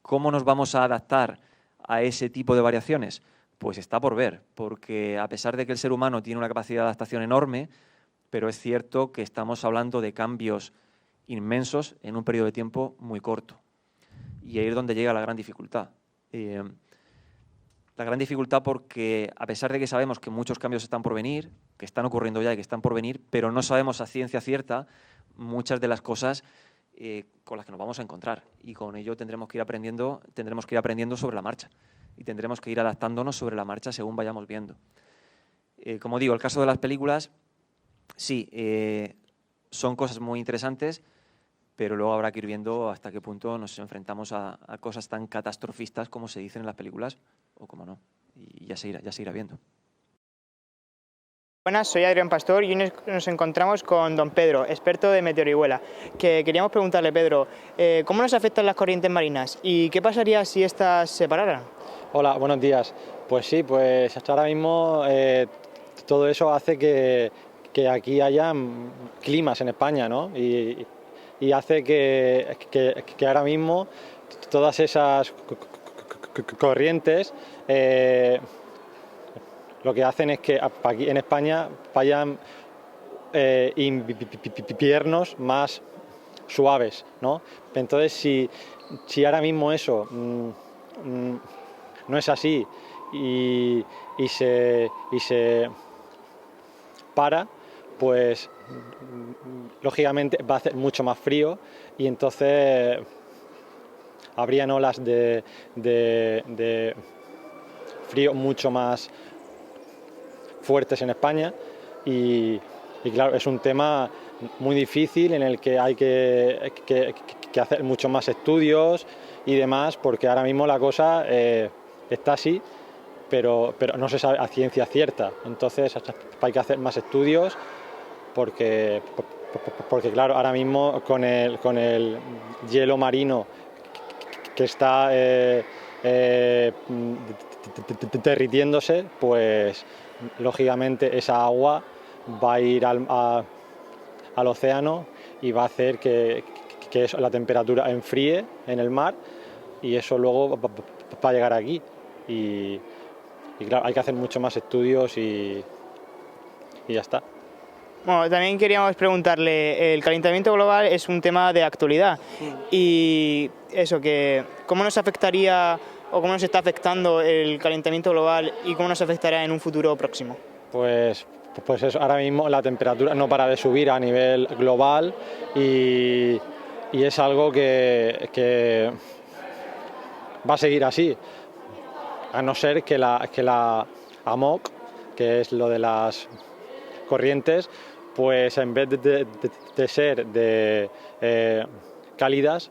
¿Cómo nos vamos a adaptar a ese tipo de variaciones? Pues está por ver, porque a pesar de que el ser humano tiene una capacidad de adaptación enorme, pero es cierto que estamos hablando de cambios inmensos en un periodo de tiempo muy corto. Y ahí es donde llega la gran dificultad. La gran dificultad porque, a pesar de que sabemos que muchos cambios están por venir, que están ocurriendo ya y que están por venir, pero no sabemos a ciencia cierta muchas de las cosas con las que nos vamos a encontrar. Y con ello tendremos que ir aprendiendo sobre la marcha. Y tendremos que ir adaptándonos sobre la marcha según vayamos viendo. Como digo, el caso de las películas, sí, son cosas muy interesantes, pero luego habrá que ir viendo hasta qué punto nos enfrentamos a cosas tan catastrofistas como se dicen en las películas o como no. Y ya se irá viendo. Buenas, soy Adrián Pastor y hoy nos encontramos con don Pedro, experto de meteorihuela, que queríamos preguntarle, Pedro, ¿cómo nos afectan las corrientes marinas y qué pasaría si estas se pararan? Hola, buenos días. Pues sí, pues hasta ahora mismo todo eso hace que aquí haya climas en España, ¿no? Y hace que ahora mismo todas esas corrientes lo que hacen es que aquí en España vayan inviernos más suaves, ¿no? Entonces, si ahora mismo eso no es así y se para, pues lógicamente va a hacer mucho más frío y entonces habrían olas de frío mucho más fuertes en España y claro, es un tema muy difícil en el que hay que hacer mucho más estudios y demás, porque ahora mismo la cosa está así, pero no se sabe a ciencia cierta. Entonces hay que hacer más estudios porque claro, ahora mismo con el hielo marino que está derritiéndose, pues lógicamente esa agua va a ir al océano y va a hacer que la temperatura enfríe en el mar y eso luego va a llegar aquí y claro, hay que hacer mucho más estudios y ya está. Bueno, también queríamos preguntarle, el calentamiento global es un tema de actualidad y eso, que ¿cómo nos afectaría o cómo nos está afectando el calentamiento global y cómo nos afectará en un futuro próximo? Pues eso, ahora mismo la temperatura no para de subir a nivel global y es algo que va a seguir así, a no ser que la AMOC, que es lo de las corrientes, pues en vez de ser cálidas,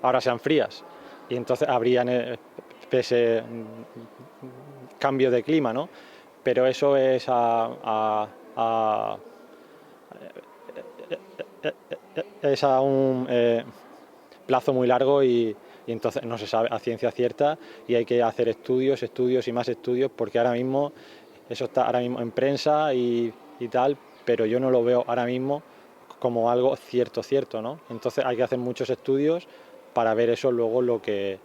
ahora sean frías. Y entonces habrían ese cambio de clima, ¿no? Pero eso es es a un plazo muy largo y entonces no se sabe a ciencia cierta y hay que hacer estudios y más estudios, porque ahora mismo eso está ahora mismo en prensa y tal, pero yo no lo veo ahora mismo como algo cierto, ¿no? Entonces hay que hacer muchos estudios para ver eso luego lo que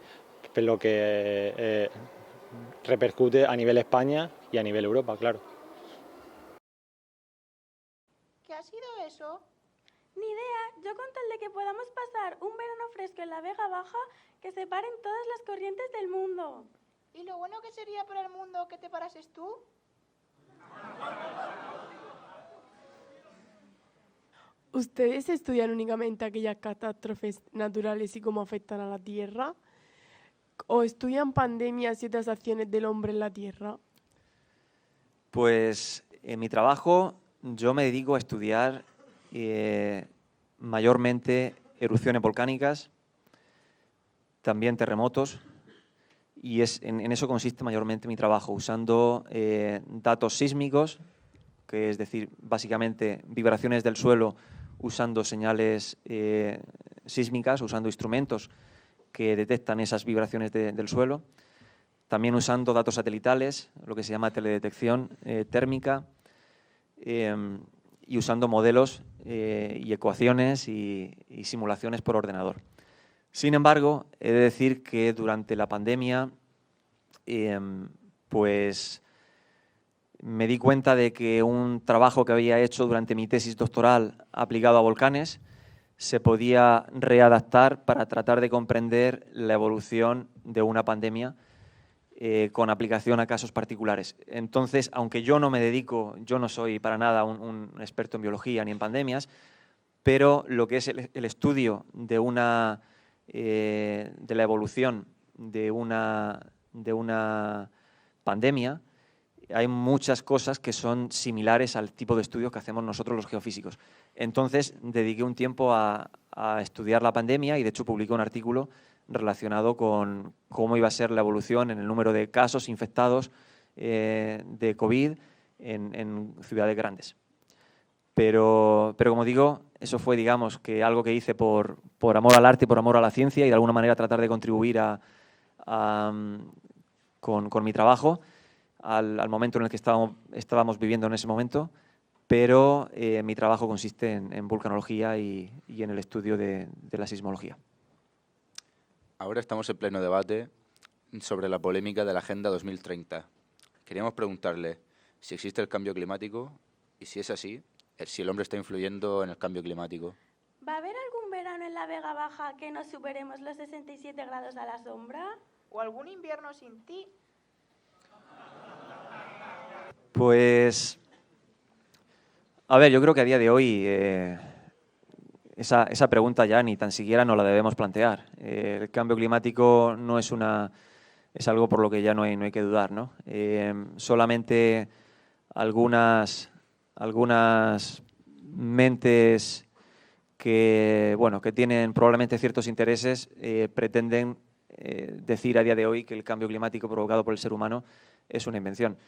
repercute a nivel España y a nivel Europa, claro. ¿Qué ha sido eso? Ni idea, yo con tal de que podamos pasar un verano fresco en la Vega Baja, que se paren todas las corrientes del mundo. ¿Y lo bueno que sería para el mundo que te parases tú? ¿Ustedes estudian únicamente aquellas catástrofes naturales y cómo afectan a la Tierra? ¿O estudian pandemias y otras acciones del hombre en la Tierra? Pues en mi trabajo yo me dedico a estudiar mayormente erupciones volcánicas, también terremotos, y en eso consiste mayormente mi trabajo, usando datos sísmicos, que es decir, básicamente vibraciones del suelo, usando señales sísmicas, usando instrumentos que detectan esas vibraciones del suelo, también usando datos satelitales, lo que se llama teledetección térmica, y usando modelos y ecuaciones y simulaciones por ordenador. Sin embargo, he de decir que durante la pandemia, pues me di cuenta de que un trabajo que había hecho durante mi tesis doctoral aplicado a volcanes se podía readaptar para tratar de comprender la evolución de una pandemia con aplicación a casos particulares. Entonces, aunque yo no soy para nada un experto en biología ni en pandemias, pero lo que es el estudio de la evolución de una pandemia, hay muchas cosas que son similares al tipo de estudios que hacemos nosotros los geofísicos. Entonces, dediqué un tiempo a estudiar la pandemia y, de hecho, publiqué un artículo relacionado con cómo iba a ser la evolución en el número de casos infectados de COVID en ciudades grandes. Pero como digo, eso fue, digamos, que algo que hice por amor al arte y por amor a la ciencia y de alguna manera tratar de contribuir con mi trabajo al momento en el que estábamos viviendo en ese momento, pero mi trabajo consiste en vulcanología y en el estudio de la sismología. Ahora estamos en pleno debate sobre la polémica de la Agenda 2030. Queríamos preguntarle si existe el cambio climático y, si es así, si el hombre está influyendo en el cambio climático. ¿Va a haber algún verano en la Vega Baja que no superemos los 67 grados a la sombra? ¿O algún invierno sin ti? Pues, a ver, yo creo que a día de hoy esa pregunta ya ni tan siquiera nos la debemos plantear. El cambio climático no es algo por lo que ya no hay que dudar, ¿no? Solamente algunas mentes que tienen probablemente ciertos intereses pretenden decir a día de hoy que el cambio climático provocado por el ser humano es una invención.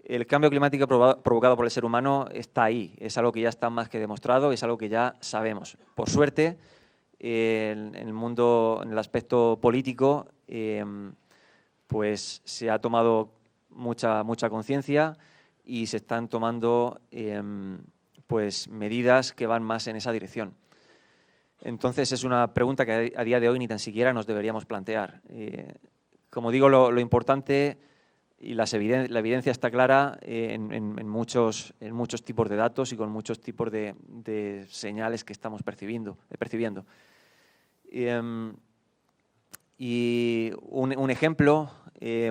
El cambio climático provocado por el ser humano está ahí, es algo que ya está más que demostrado, es algo que ya sabemos. Por suerte, en el mundo, en el aspecto político, pues se ha tomado mucha conciencia y se están tomando pues medidas que van más en esa dirección. Entonces es una pregunta que a día de hoy ni tan siquiera nos deberíamos plantear. Como digo, lo importante y la evidencia está clara en muchos tipos de datos y con muchos tipos de señales que estamos percibiendo. Y un ejemplo,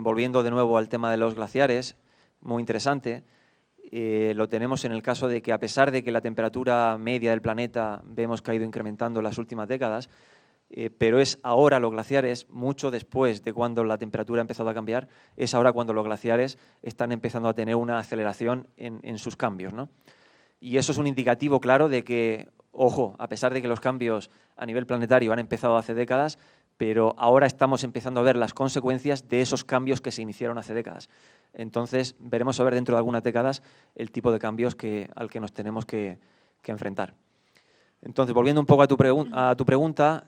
volviendo de nuevo al tema de los glaciares, muy interesante, lo tenemos en el caso de que, a pesar de que la temperatura media del planeta vemos que ha ido incrementando en las últimas décadas, pero es ahora los glaciares, mucho después de cuando la temperatura ha empezado a cambiar, es ahora cuando los glaciares están empezando a tener una aceleración en sus cambios, ¿no? Y eso es un indicativo claro de que, ojo, a pesar de que los cambios a nivel planetario han empezado hace décadas, pero ahora estamos empezando a ver las consecuencias de esos cambios que se iniciaron hace décadas. Entonces, veremos a ver dentro de algunas décadas el tipo de cambios al que nos tenemos que enfrentar. Entonces, volviendo un poco a tu pregunta,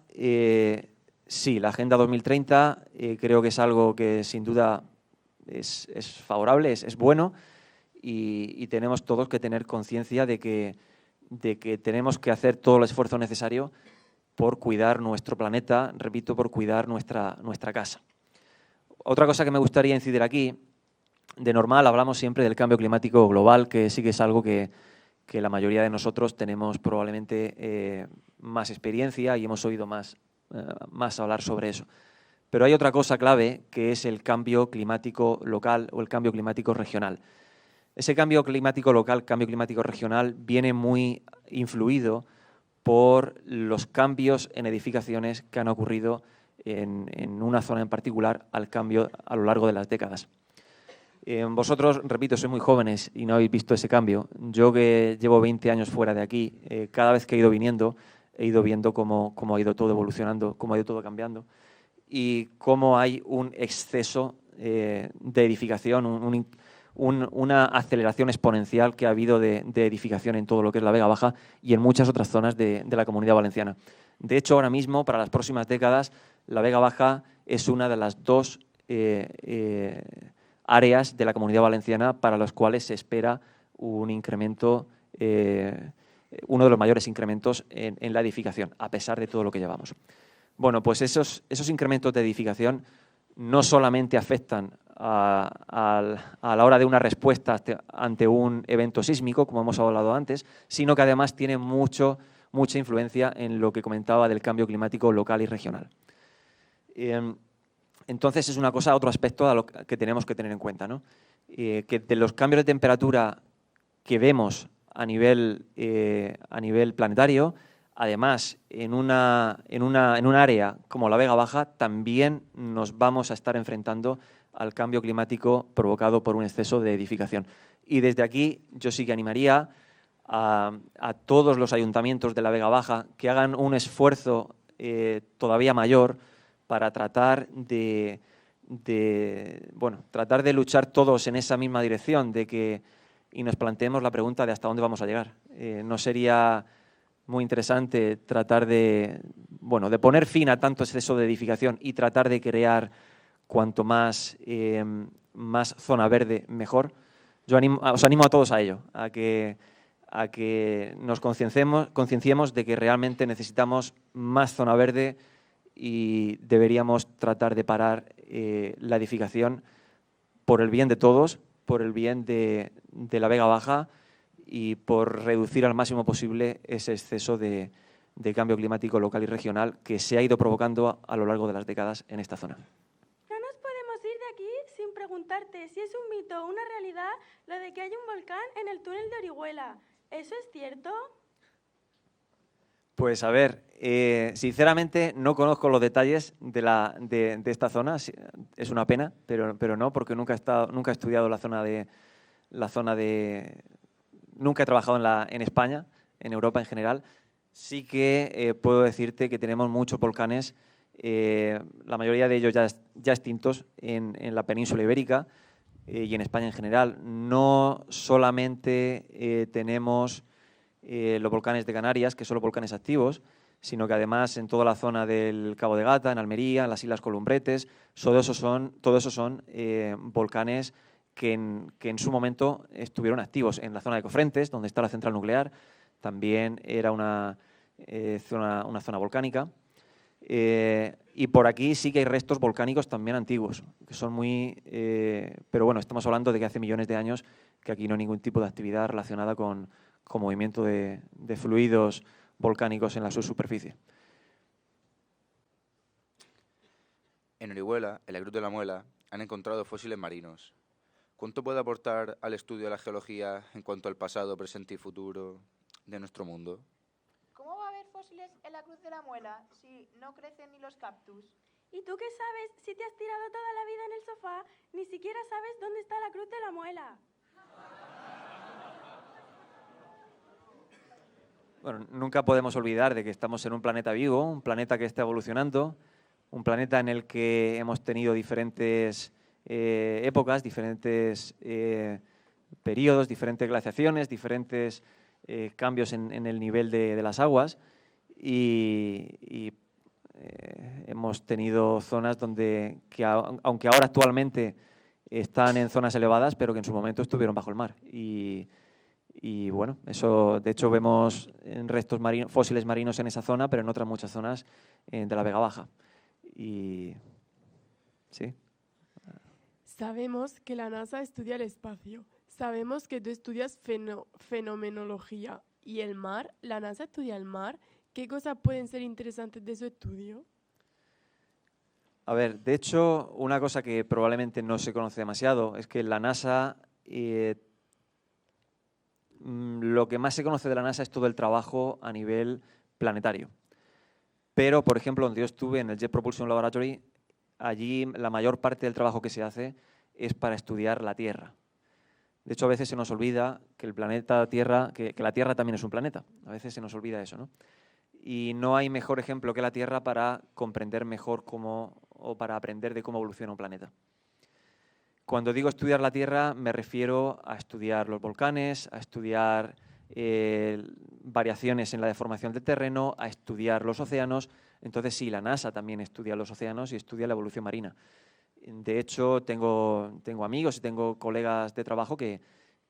sí, la Agenda 2030 creo que es algo que sin duda es favorable, es bueno, y tenemos todos que tener conciencia de que tenemos que hacer todo el esfuerzo necesario por cuidar nuestro planeta, repito, por cuidar nuestra casa. Otra cosa que me gustaría incidir aquí, de normal hablamos siempre del cambio climático global, que sí que es algo que la mayoría de nosotros tenemos probablemente más experiencia y hemos oído más hablar sobre eso. Pero hay otra cosa clave, que es el cambio climático local o el cambio climático regional. Ese cambio climático local, cambio climático regional, viene muy influido por los cambios en edificaciones que han ocurrido en una zona en particular a lo largo de las décadas. Vosotros, repito, sois muy jóvenes y no habéis visto ese cambio. Yo, que llevo 20 años fuera de aquí, cada vez que he ido viniendo, he ido viendo cómo ha ido todo evolucionando, cómo ha ido todo cambiando y cómo hay un exceso de edificación, una aceleración exponencial que ha habido de edificación en todo lo que es la Vega Baja y en muchas otras zonas de la Comunidad Valenciana. De hecho, ahora mismo, para las próximas décadas, la Vega Baja es una de las dos áreas de la Comunidad Valenciana para las cuales se espera un incremento, uno de los mayores incrementos en la edificación, a pesar de todo lo que llevamos. Bueno, pues esos incrementos de edificación no solamente afectan a la hora de una respuesta ante un evento sísmico, como hemos hablado antes, sino que además tienen mucha influencia en lo que comentaba del cambio climático local y regional. Entonces es otro aspecto a lo que tenemos que tener en cuenta, ¿no? Que de los cambios de temperatura que vemos a nivel planetario, además en un área como la Vega Baja también nos vamos a estar enfrentando al cambio climático provocado por un exceso de edificación. Y desde aquí yo sí que animaría a todos los ayuntamientos de la Vega Baja que hagan un esfuerzo todavía mayor para tratar de luchar todos en esa misma dirección y nos planteemos la pregunta de hasta dónde vamos a llegar. ¿No sería muy interesante tratar de poner fin a tanto exceso de edificación y tratar de crear cuanto más zona verde mejor? Yo os animo a todos a ello, a que nos concienciemos de que realmente necesitamos más zona verde y deberíamos tratar de parar la edificación por el bien de todos, por el bien de la Vega Baja y por reducir al máximo posible ese exceso de cambio climático local y regional que se ha ido provocando a lo largo de las décadas en esta zona. No nos podemos ir de aquí sin preguntarte si es un mito o una realidad lo de que hay un volcán en el túnel de Orihuela. ¿Eso es cierto? Pues a ver, sinceramente no conozco los detalles de esta zona. Es una pena, pero no, porque nunca he estudiado nunca he trabajado en España, en Europa en general. Sí que puedo decirte que tenemos muchos volcanes, la mayoría de ellos ya extintos en la península ibérica y en España en general. No solamente tenemos los volcanes de Canarias, que son los volcanes activos, sino que además en toda la zona del Cabo de Gata, en Almería, en las Islas Columbretes, todo eso son volcanes que en su momento estuvieron activos. En la zona de Cofrentes, donde está la central nuclear, también era una zona volcánica. Y por aquí sí que hay restos volcánicos también antiguos, que son pero bueno, estamos hablando de que hace millones de años que aquí no hay ningún tipo de actividad relacionada con movimiento de fluidos volcánicos en la subsuperficie. En Orihuela, en la Cruz de la Muela, han encontrado fósiles marinos. ¿Cuánto puede aportar al estudio de la geología en cuanto al pasado, presente y futuro de nuestro mundo? ¿Cómo va a haber fósiles en en la cruz de la muela si no crecen ni los cactus? ¿Y tú qué sabes si te has tirado toda la vida en el sofá? Ni siquiera sabes dónde está la cruz de la muela. Bueno, nunca podemos olvidar de que estamos en un planeta vivo, un planeta que está evolucionando, un planeta en el que hemos tenido diferentes épocas, diferentes periodos, diferentes glaciaciones, diferentes cambios en el nivel de las aguas y hemos tenido zonas donde, aunque ahora actualmente están en zonas elevadas, pero que en su momento estuvieron bajo el mar. Y bueno, eso de hecho vemos en restos fósiles marinos en esa zona, pero en otras muchas zonas de la Vega Baja. Y sí. Sabemos que la NASA estudia el espacio. Sabemos que tú estudias fenomenología. ¿Y el mar? ¿La NASA estudia el mar? ¿Qué cosas pueden ser interesantes de su estudio? A ver, de hecho, una cosa que probablemente no se conoce demasiado es que la NASA, lo que más se conoce de la NASA es todo el trabajo a nivel planetario. Pero, por ejemplo, donde yo estuve, en el Jet Propulsion Laboratory, allí la mayor parte del trabajo que se hace es para estudiar la Tierra. De hecho, a veces se nos olvida que el planeta Tierra, que la Tierra también es un planeta. A veces se nos olvida eso, ¿no? Y no hay mejor ejemplo que la Tierra para comprender mejor o para aprender de cómo evoluciona un planeta. Cuando digo estudiar la Tierra, me refiero a estudiar los volcanes, a estudiar variaciones en la deformación del terreno, a estudiar los océanos. Entonces, sí, la NASA también estudia los océanos y estudia la evolución marina. De hecho, tengo amigos y tengo colegas de trabajo que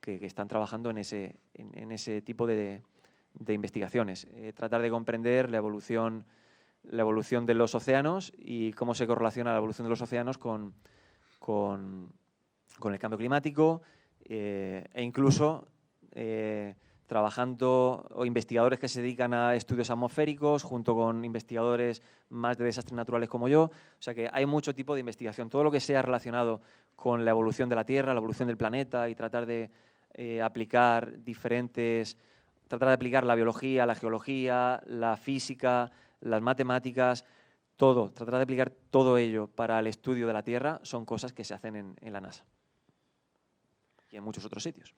están trabajando en ese tipo de investigaciones. Tratar de comprender la evolución de los océanos y cómo se correlaciona la evolución de los océanos con el cambio climático e incluso trabajando o investigadores que se dedican a estudios atmosféricos junto con investigadores más de desastres naturales como yo. O sea que hay mucho tipo de investigación. Todo lo que sea relacionado con la evolución de la Tierra, la evolución del planeta y tratar de aplicar la biología, la geología, la física, las matemáticas, tratar de aplicar todo ello para el estudio de la Tierra son cosas que se hacen en la NASA y en muchos otros sitios.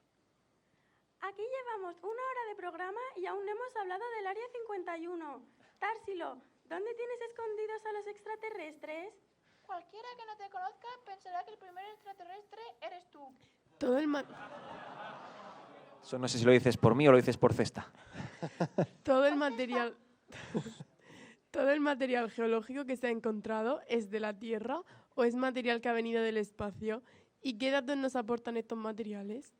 Aquí llevamos 1 hora de programa y aún no hemos hablado del Área 51. Tarsilo, ¿dónde tienes escondidos a los extraterrestres? Cualquiera que no te conozca pensará que el primer extraterrestre eres tú. Eso no sé si lo dices por mí o lo dices por cesta. Todo el material geológico que se ha encontrado es de la Tierra o es material que ha venido del espacio. ¿Y qué datos nos aportan estos materiales?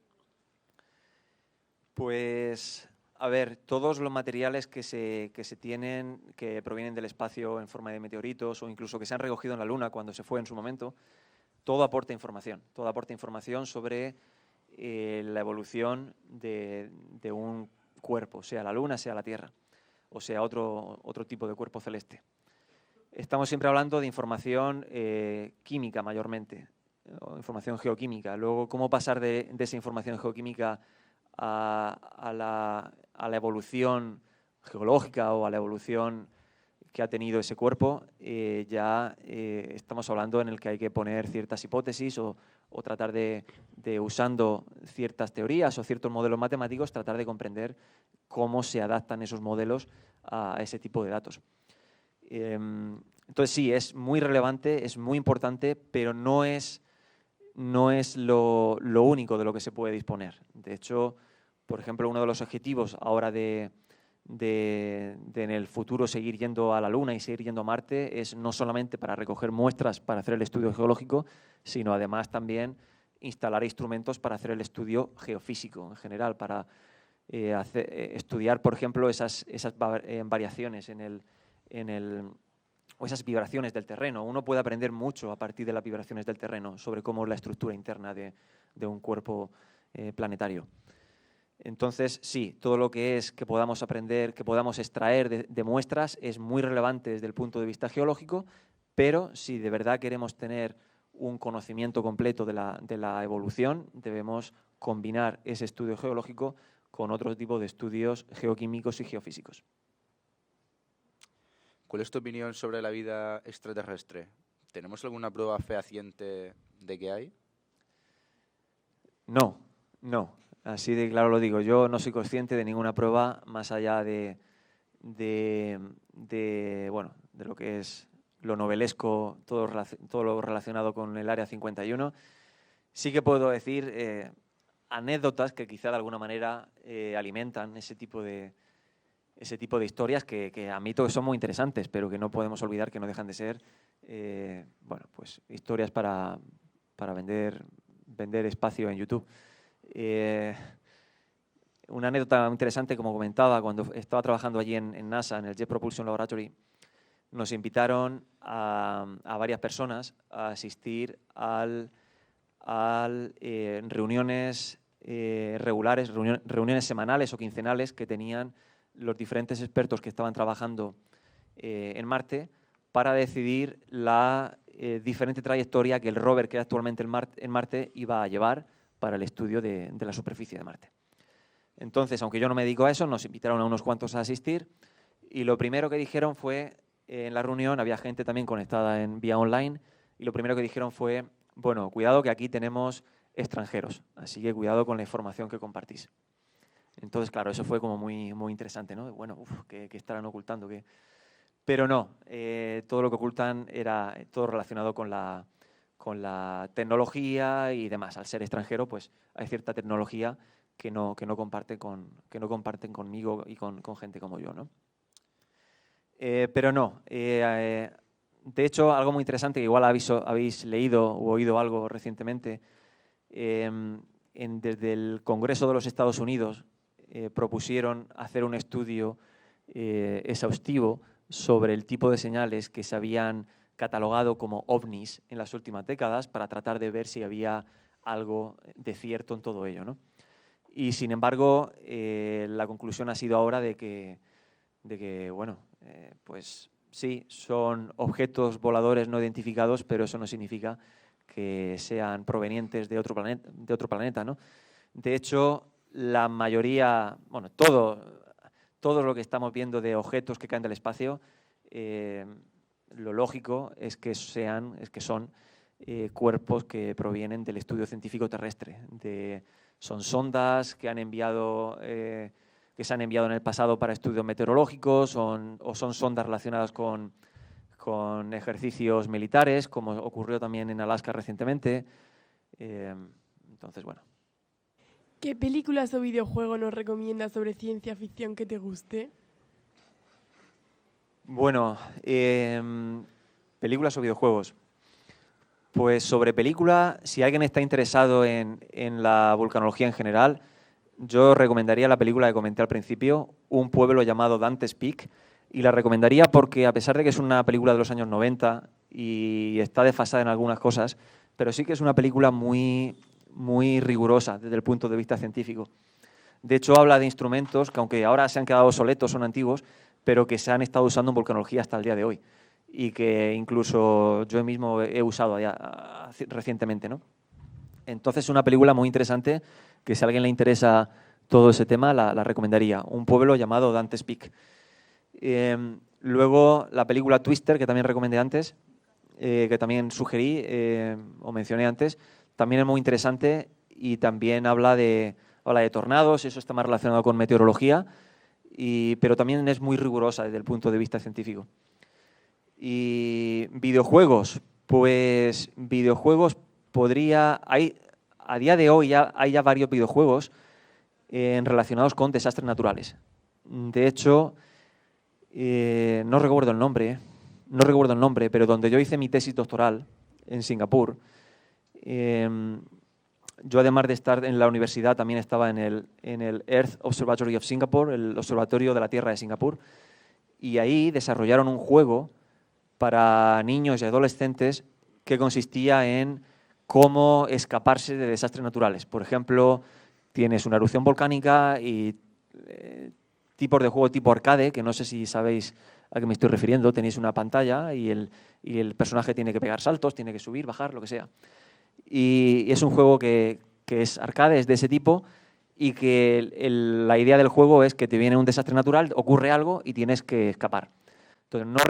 Pues, a ver, todos los materiales que se tienen, que provienen del espacio en forma de meteoritos o incluso que se han recogido en la Luna cuando se fue en su momento, todo aporta información sobre la evolución de un cuerpo, sea la Luna, sea la Tierra, o sea otro tipo de cuerpo celeste. Estamos siempre hablando de información química mayormente, o información geoquímica. Luego, cómo pasar de esa información geoquímica a la evolución geológica o a la evolución que ha tenido ese cuerpo, estamos hablando en el que hay que poner ciertas hipótesis o tratar de usando ciertas teorías o ciertos modelos matemáticos, tratar de comprender cómo se adaptan esos modelos a ese tipo de datos. Entonces sí, es muy relevante, es muy importante, pero no es lo único de lo que se puede disponer. De hecho, por ejemplo, uno de los objetivos ahora de en el futuro seguir yendo a la Luna y seguir yendo a Marte es no solamente para recoger muestras para hacer el estudio geológico, sino además también instalar instrumentos para hacer el estudio geofísico en general, para estudiar, por ejemplo, esas variaciones o esas vibraciones del terreno. Uno puede aprender mucho a partir de las vibraciones del terreno sobre cómo es la estructura interna de un cuerpo planetario. Entonces, sí, todo lo que podamos aprender, que podamos extraer de muestras es muy relevante desde el punto de vista geológico, pero si de verdad queremos tener un conocimiento completo de la evolución, debemos combinar ese estudio geológico con otro tipo de estudios geoquímicos y geofísicos. ¿Cuál es tu opinión sobre la vida extraterrestre? ¿Tenemos alguna prueba fehaciente de que hay? No. Así de claro lo digo. Yo no soy consciente de ninguna prueba más allá de lo que es lo novelesco, todo lo relacionado con el Área 51. Sí que puedo decir anécdotas que quizá de alguna manera alimentan ese tipo de historias que a mí todos son muy interesantes, pero que no podemos olvidar que no dejan de ser pues historias para vender espacio en YouTube. Una anécdota interesante, como comentaba, cuando estaba trabajando allí en NASA, en el Jet Propulsion Laboratory, nos invitaron a varias personas a asistir a reuniones regulares, reuniones semanales o quincenales que tenían los diferentes expertos que estaban trabajando en Marte para decidir la diferente trayectoria que el rover que actualmente en Marte iba a llevar para el estudio de la superficie de Marte. Entonces, aunque yo no me dedico a eso, nos invitaron a unos cuantos a asistir y lo primero que dijeron fue, en la reunión había gente también conectada en vía online y lo primero que dijeron fue, bueno, cuidado que aquí tenemos extranjeros, así que cuidado con la información que compartís. Entonces, claro, eso fue como muy, muy interesante, ¿no? Bueno, ¿qué estarán ocultando? ¿Qué? Pero no, todo lo que ocultan era todo relacionado con la tecnología y demás. Al ser extranjero, pues hay cierta tecnología que no comparten conmigo y con gente como yo, ¿no? Pero no. De hecho, algo muy interesante, que igual habéis leído o oído algo recientemente, desde el Congreso de los Estados Unidos propusieron hacer un estudio exhaustivo sobre el tipo de señales que se habían catalogado como ovnis en las últimas décadas para tratar de ver si había algo de cierto en todo ello, ¿no? Y sin embargo, la conclusión ha sido ahora de que bueno, pues sí, son objetos voladores no identificados, pero eso no significa que sean provenientes de otro planeta, ¿no? De hecho, la mayoría, bueno, todo lo que estamos viendo de objetos que caen del espacio, lo lógico es que son cuerpos que provienen del estudio científico terrestre. Son sondas que se han enviado en el pasado para estudios meteorológicos o son sondas relacionadas con ejercicios militares, como ocurrió también en Alaska recientemente. Entonces, bueno. ¿Qué películas o videojuego nos recomiendas sobre ciencia ficción que te guste? Bueno, películas o videojuegos. Pues sobre película, si alguien está interesado en la vulcanología en general, yo recomendaría la película que comenté al principio, Un pueblo llamado Dante's Peak, y la recomendaría porque a pesar de que es una película de los años 90 y está desfasada en algunas cosas, pero sí que es una película muy, muy rigurosa desde el punto de vista científico. De hecho, habla de instrumentos que aunque ahora se han quedado obsoletos, son antiguos, pero que se han estado usando en vulcanología hasta el día de hoy y que incluso yo mismo he usado recientemente, ¿no? Entonces es una película muy interesante que si a alguien le interesa todo ese tema la recomendaría. Un pueblo llamado Dante's Peak. Luego la película Twister, que también recomendé antes, que también sugerí o mencioné antes, también es muy interesante y también habla de tornados, eso está más relacionado con meteorología, pero también es muy rigurosa desde el punto de vista científico. Y videojuegos, pues videojuegos a día de hoy hay ya varios videojuegos relacionados con desastres naturales. De hecho, no recuerdo el nombre, pero donde yo hice mi tesis doctoral en Singapur, yo además de estar en la universidad también estaba en el Earth Observatory of Singapore, el observatorio de la Tierra de Singapur, y ahí desarrollaron un juego para niños y adolescentes que consistía en cómo escaparse de desastres naturales. Por ejemplo, tienes una erupción volcánica y tipos de juego tipo arcade, que no sé si sabéis a qué me estoy refiriendo. Tenéis una pantalla y el personaje tiene que pegar saltos, tiene que subir, bajar, lo que sea. Y es un juego que es arcade, es de ese tipo, y que la idea del juego es que te viene un desastre natural, ocurre algo y tienes que escapar. Entonces, no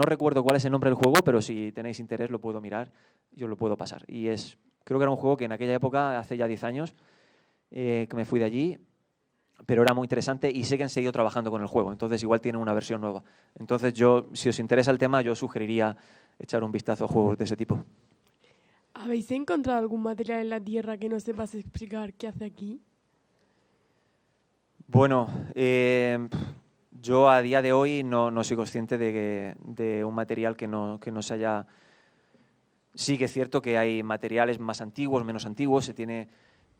recuerdo cuál es el nombre del juego, pero si tenéis interés lo puedo mirar, yo lo puedo pasar. Y creo que era un juego que en aquella época, hace ya 10 años, que me fui de allí, pero era muy interesante y sé que han seguido trabajando con el juego, entonces igual tienen una versión nueva. Entonces yo, si os interesa el tema, yo sugeriría echar un vistazo a juegos de ese tipo. ¿Habéis encontrado algún material en la Tierra que no sepas explicar qué hace aquí? Bueno, yo a día de hoy no soy consciente de un material que no se haya... Sí que es cierto que hay materiales más antiguos, menos antiguos,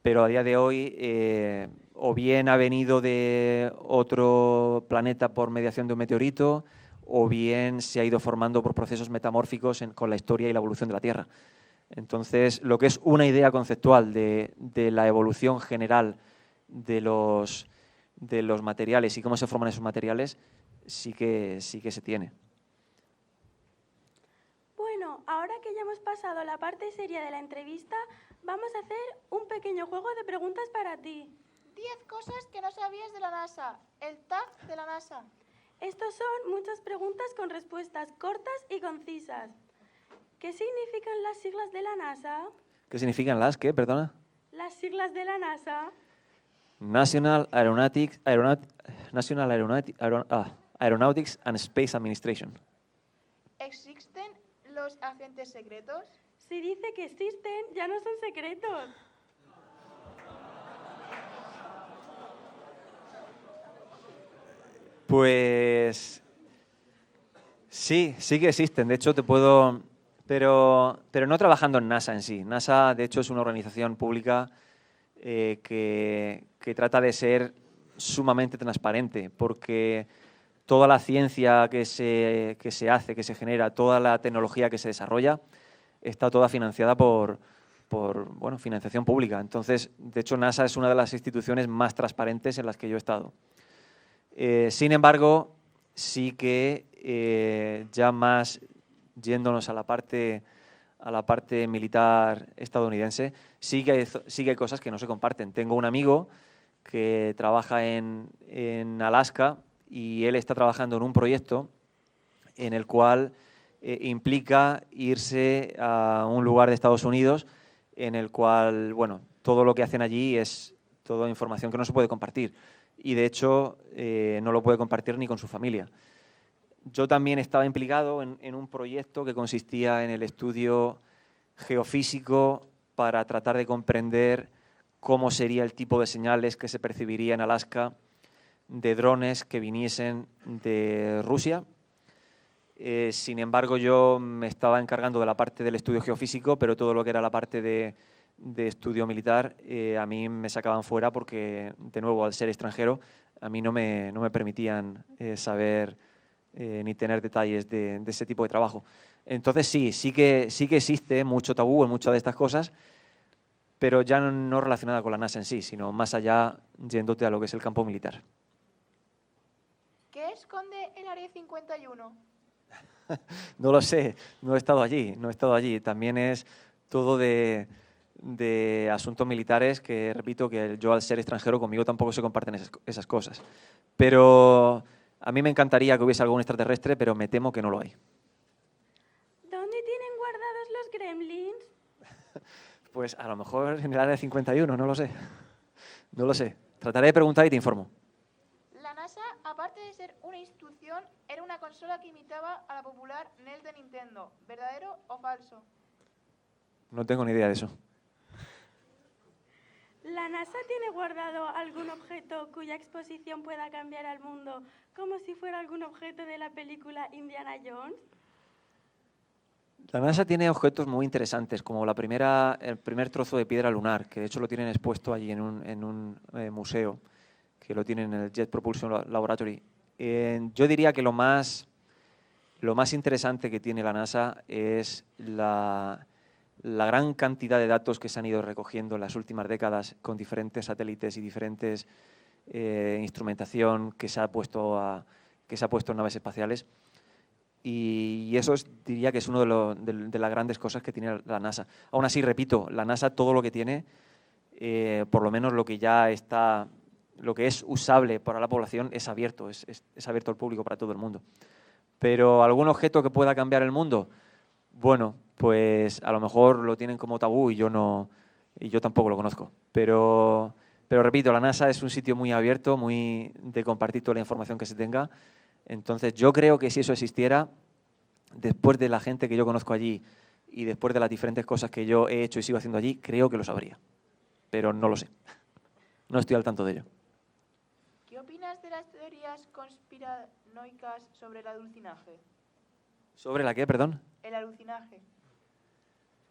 pero a día de hoy o bien ha venido de otro planeta por mediación de un meteorito, o bien se ha ido formando por procesos metamórficos con la historia y la evolución de la Tierra. Entonces, lo que es una idea conceptual de la evolución general de los materiales y cómo se forman esos materiales, sí que se tiene. Bueno, ahora que ya hemos pasado la parte seria de la entrevista, vamos a hacer un pequeño juego de preguntas para ti. 10 cosas que no sabías de la NASA. El tag de la NASA. Estos son muchas preguntas con respuestas cortas y concisas. ¿Qué significan las siglas de la NASA? ¿Qué significan las qué, perdona? Las siglas de la NASA. National Aeronautics and Space Administration. ¿Existen los agentes secretos? Si dice que existen, ya no son secretos. Pues sí que existen. De hecho, te puedo... Pero no trabajando en NASA en sí. NASA, de hecho, es una organización pública que trata de ser sumamente transparente, porque toda la ciencia que se hace, que se genera, toda la tecnología que se desarrolla, está toda financiada por financiación pública. Entonces, de hecho, NASA es una de las instituciones más transparentes en las que yo he estado. Sin embargo, sí que ya más yéndonos a la parte militar estadounidense, sí que hay cosas que no se comparten. Tengo un amigo que trabaja en Alaska y él está trabajando en un proyecto en el cual implica irse a un lugar de Estados Unidos en el cual, bueno, todo lo que hacen allí es toda información que no se puede compartir y, de hecho, no lo puede compartir ni con su familia. Yo también estaba implicado en un proyecto que consistía en el estudio geofísico para tratar de comprender cómo sería el tipo de señales que se percibiría en Alaska de drones que viniesen de Rusia. Sin embargo, yo me estaba encargando de la parte del estudio geofísico, pero todo lo que era la parte de estudio militar a mí me sacaban fuera porque, de nuevo, al ser extranjero, a mí no me permitían saber ni tener detalles de ese tipo de trabajo. Entonces sí que existe mucho tabú en muchas de estas cosas, pero ya no relacionada con la NASA en sí, sino más allá, yéndote a lo que es el campo militar. ¿Qué esconde el Área 51? No lo sé, no he estado allí. También es todo de asuntos militares que, repito, que yo al ser extranjero conmigo tampoco se comparten esas cosas. Pero a mí me encantaría que hubiese algún extraterrestre, pero me temo que no lo hay. ¿Dónde tienen guardados los gremlins? Pues a lo mejor en el Área 51, no lo sé. No lo sé. Trataré de preguntar y te informo. La NASA, aparte de ser una institución, era una consola que imitaba a la popular NES de Nintendo. ¿Verdadero o falso? No tengo ni idea de eso. ¿La NASA tiene guardado algún objeto cuya exposición pueda cambiar al mundo, como si fuera algún objeto de la película Indiana Jones? La NASA tiene objetos muy interesantes, como el primer trozo de piedra lunar, que de hecho lo tienen expuesto allí en un museo, que lo tienen en el Jet Propulsion Laboratory. Yo diría que lo más interesante que tiene la NASA es la gran cantidad de datos que se han ido recogiendo en las últimas décadas con diferentes satélites y diferentes instrumentación que se ha puesto en naves espaciales. Y eso diría que es uno de las grandes cosas que tiene la NASA. Aún así, repito, la NASA todo lo que tiene, por lo menos lo que es usable para la población, es abierto, es abierto al público para todo el mundo. Pero algún objeto que pueda cambiar el mundo, bueno, pues a lo mejor lo tienen como tabú y yo tampoco lo conozco. Pero repito, la NASA es un sitio muy abierto, muy de compartir toda la información que se tenga. Entonces yo creo que si eso existiera, después de la gente que yo conozco allí y después de las diferentes cosas que yo he hecho y sigo haciendo allí, creo que lo sabría. Pero no lo sé. No estoy al tanto de ello. ¿Qué opinas de las teorías conspiranoicas sobre el alucinaje? ¿Sobre la qué, perdón? El alucinaje.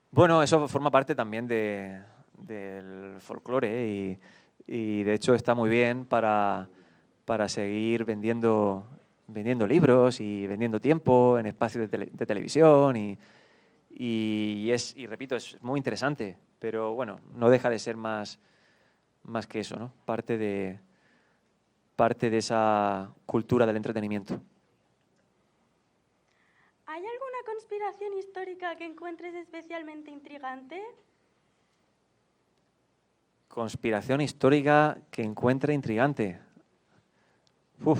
Bueno, eso forma parte también del folclore y de hecho está muy bien para seguir vendiendo libros y vendiendo tiempo en espacios de televisión y repito, es muy interesante, pero bueno, no deja de ser más que eso, ¿no? Parte de esa cultura del entretenimiento. ¿Hay alguna conspiración histórica que encuentres especialmente intrigante? Conspiración histórica que encuentre intrigante. Uf,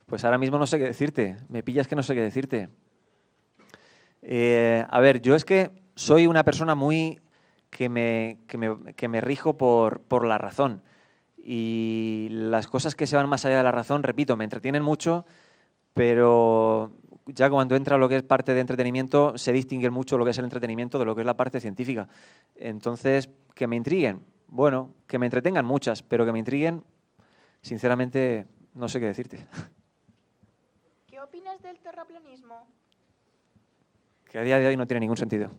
pues ahora mismo no sé qué decirte. Me pillas que no sé qué decirte. A ver, yo es que soy una persona muy que me rijo por la razón. Y las cosas que se van más allá de la razón, repito, me entretienen mucho, pero ya cuando entra lo que es parte de entretenimiento, se distingue mucho lo que es el entretenimiento de lo que es la parte científica. Entonces, que me intriguen, bueno, que me entretengan muchas, pero que me intriguen, sinceramente, no sé qué decirte. ¿Qué opinas del terraplanismo? Que a día de hoy no tiene ningún sentido.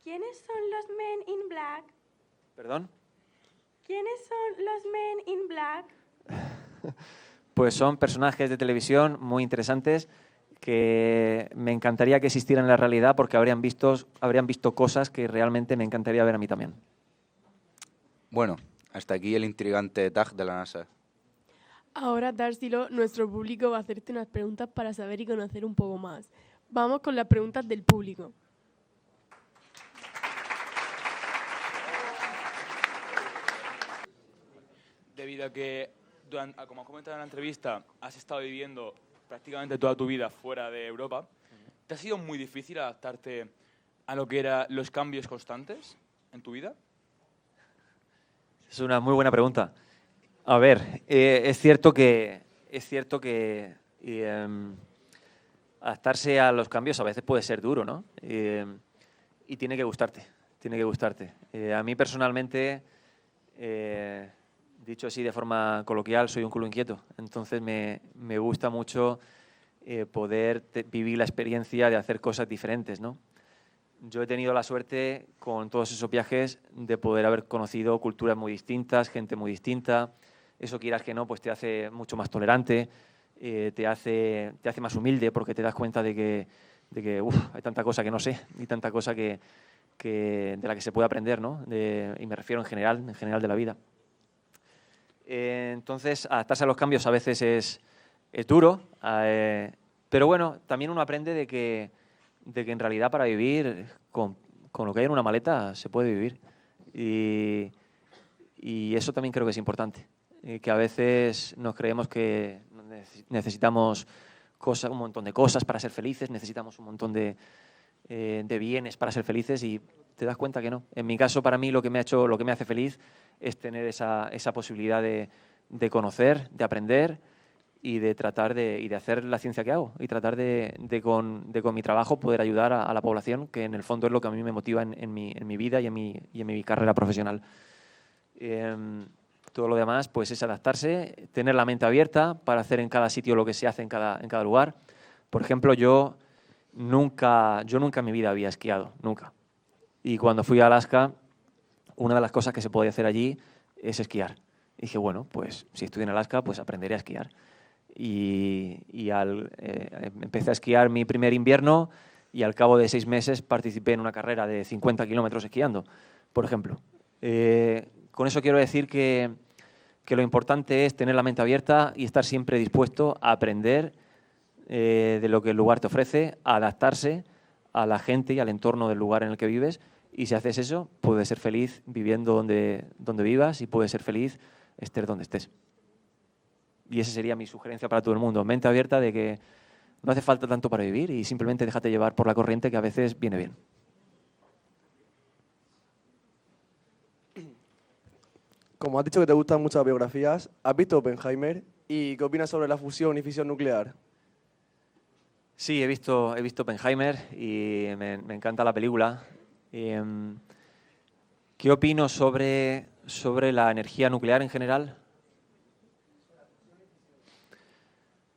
¿Quiénes son los Men in Black? ¿Perdón? ¿Quiénes son los Men in Black? Pues son personajes de televisión muy interesantes que me encantaría que existieran en la realidad porque habrían visto cosas que realmente me encantaría ver a mí también. Bueno, hasta aquí el intrigante tag de la NASA. Ahora, Tarsilo, nuestro público va a hacerte unas preguntas para saber y conocer un poco más. Vamos con las preguntas del público. Debido a que, como has comentado en la entrevista, has estado viviendo prácticamente toda tu vida fuera de Europa, ¿te ha sido muy difícil adaptarte a lo que eran los cambios constantes en tu vida? Es una muy buena pregunta. A ver, es cierto que adaptarse a los cambios a veces puede ser duro, ¿no? Y tiene que gustarte. A mí personalmente, dicho así de forma coloquial, soy un culo inquieto. Entonces me gusta mucho poder vivir la experiencia de hacer cosas diferentes, ¿no? Yo he tenido la suerte, con todos esos viajes, de poder haber conocido culturas muy distintas, gente muy distinta. Eso, quieras que no, pues te hace mucho más tolerante, te hace más humilde porque te das cuenta de que hay tanta cosa que no sé y tanta cosa de la que se puede aprender, ¿no? Y me refiero en general de la vida. Entonces, adaptarse a los cambios a veces es duro, pero bueno, también uno aprende de que en realidad para vivir con lo que hay en una maleta se puede vivir. Y eso también creo que es importante. Que a veces nos creemos que necesitamos un montón de cosas para ser felices, necesitamos un montón de bienes para ser felices y te das cuenta que no. En mi caso, para mí, lo que me hace feliz es tener esa posibilidad de conocer, de aprender y de tratar de hacer la ciencia que hago y tratar de con mi trabajo poder ayudar a la población, que en el fondo es lo que a mí me motiva en mi vida y en mi carrera profesional. Todo lo demás pues es adaptarse, tener la mente abierta para hacer en cada sitio lo que se hace en cada lugar. Por ejemplo, yo nunca en mi vida había esquiado, nunca. Y cuando fui a Alaska, una de las cosas que se podía hacer allí es esquiar. Y dije, bueno, pues si estoy en Alaska, pues aprenderé a esquiar. Y empecé a esquiar mi primer invierno y al cabo de 6 meses participé en una carrera de 50 kilómetros esquiando, por ejemplo. Con eso quiero decir que lo importante es tener la mente abierta y estar siempre dispuesto a aprender de lo que el lugar te ofrece, a adaptarse a la gente y al entorno del lugar en el que vives. Y si haces eso, puedes ser feliz viviendo donde vivas y puedes ser feliz estés donde estés. Y esa sería mi sugerencia para todo el mundo. Mente abierta de que no hace falta tanto para vivir y simplemente déjate llevar por la corriente, que a veces viene bien. Como has dicho que te gustan muchas biografías, ¿has visto Oppenheimer? ¿Y qué opinas sobre la fusión y fisión nuclear? Sí, he visto Oppenheimer y me encanta la película. ¿Qué opino sobre la energía nuclear en general?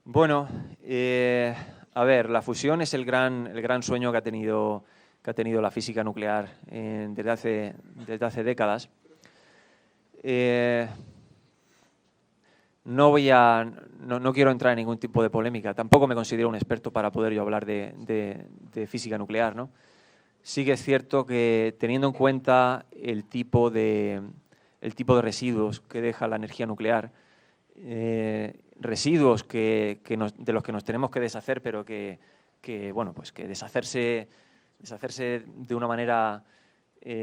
Bueno, a ver, la fusión es el gran sueño que ha tenido la física nuclear desde hace décadas. No quiero entrar en ningún tipo de polémica. Tampoco me considero un experto para poder yo hablar de física nuclear, ¿no? Sí que es cierto que, teniendo en cuenta el tipo de residuos que deja la energía nuclear, residuos de los que nos tenemos que deshacer, pero que deshacerse de una manera,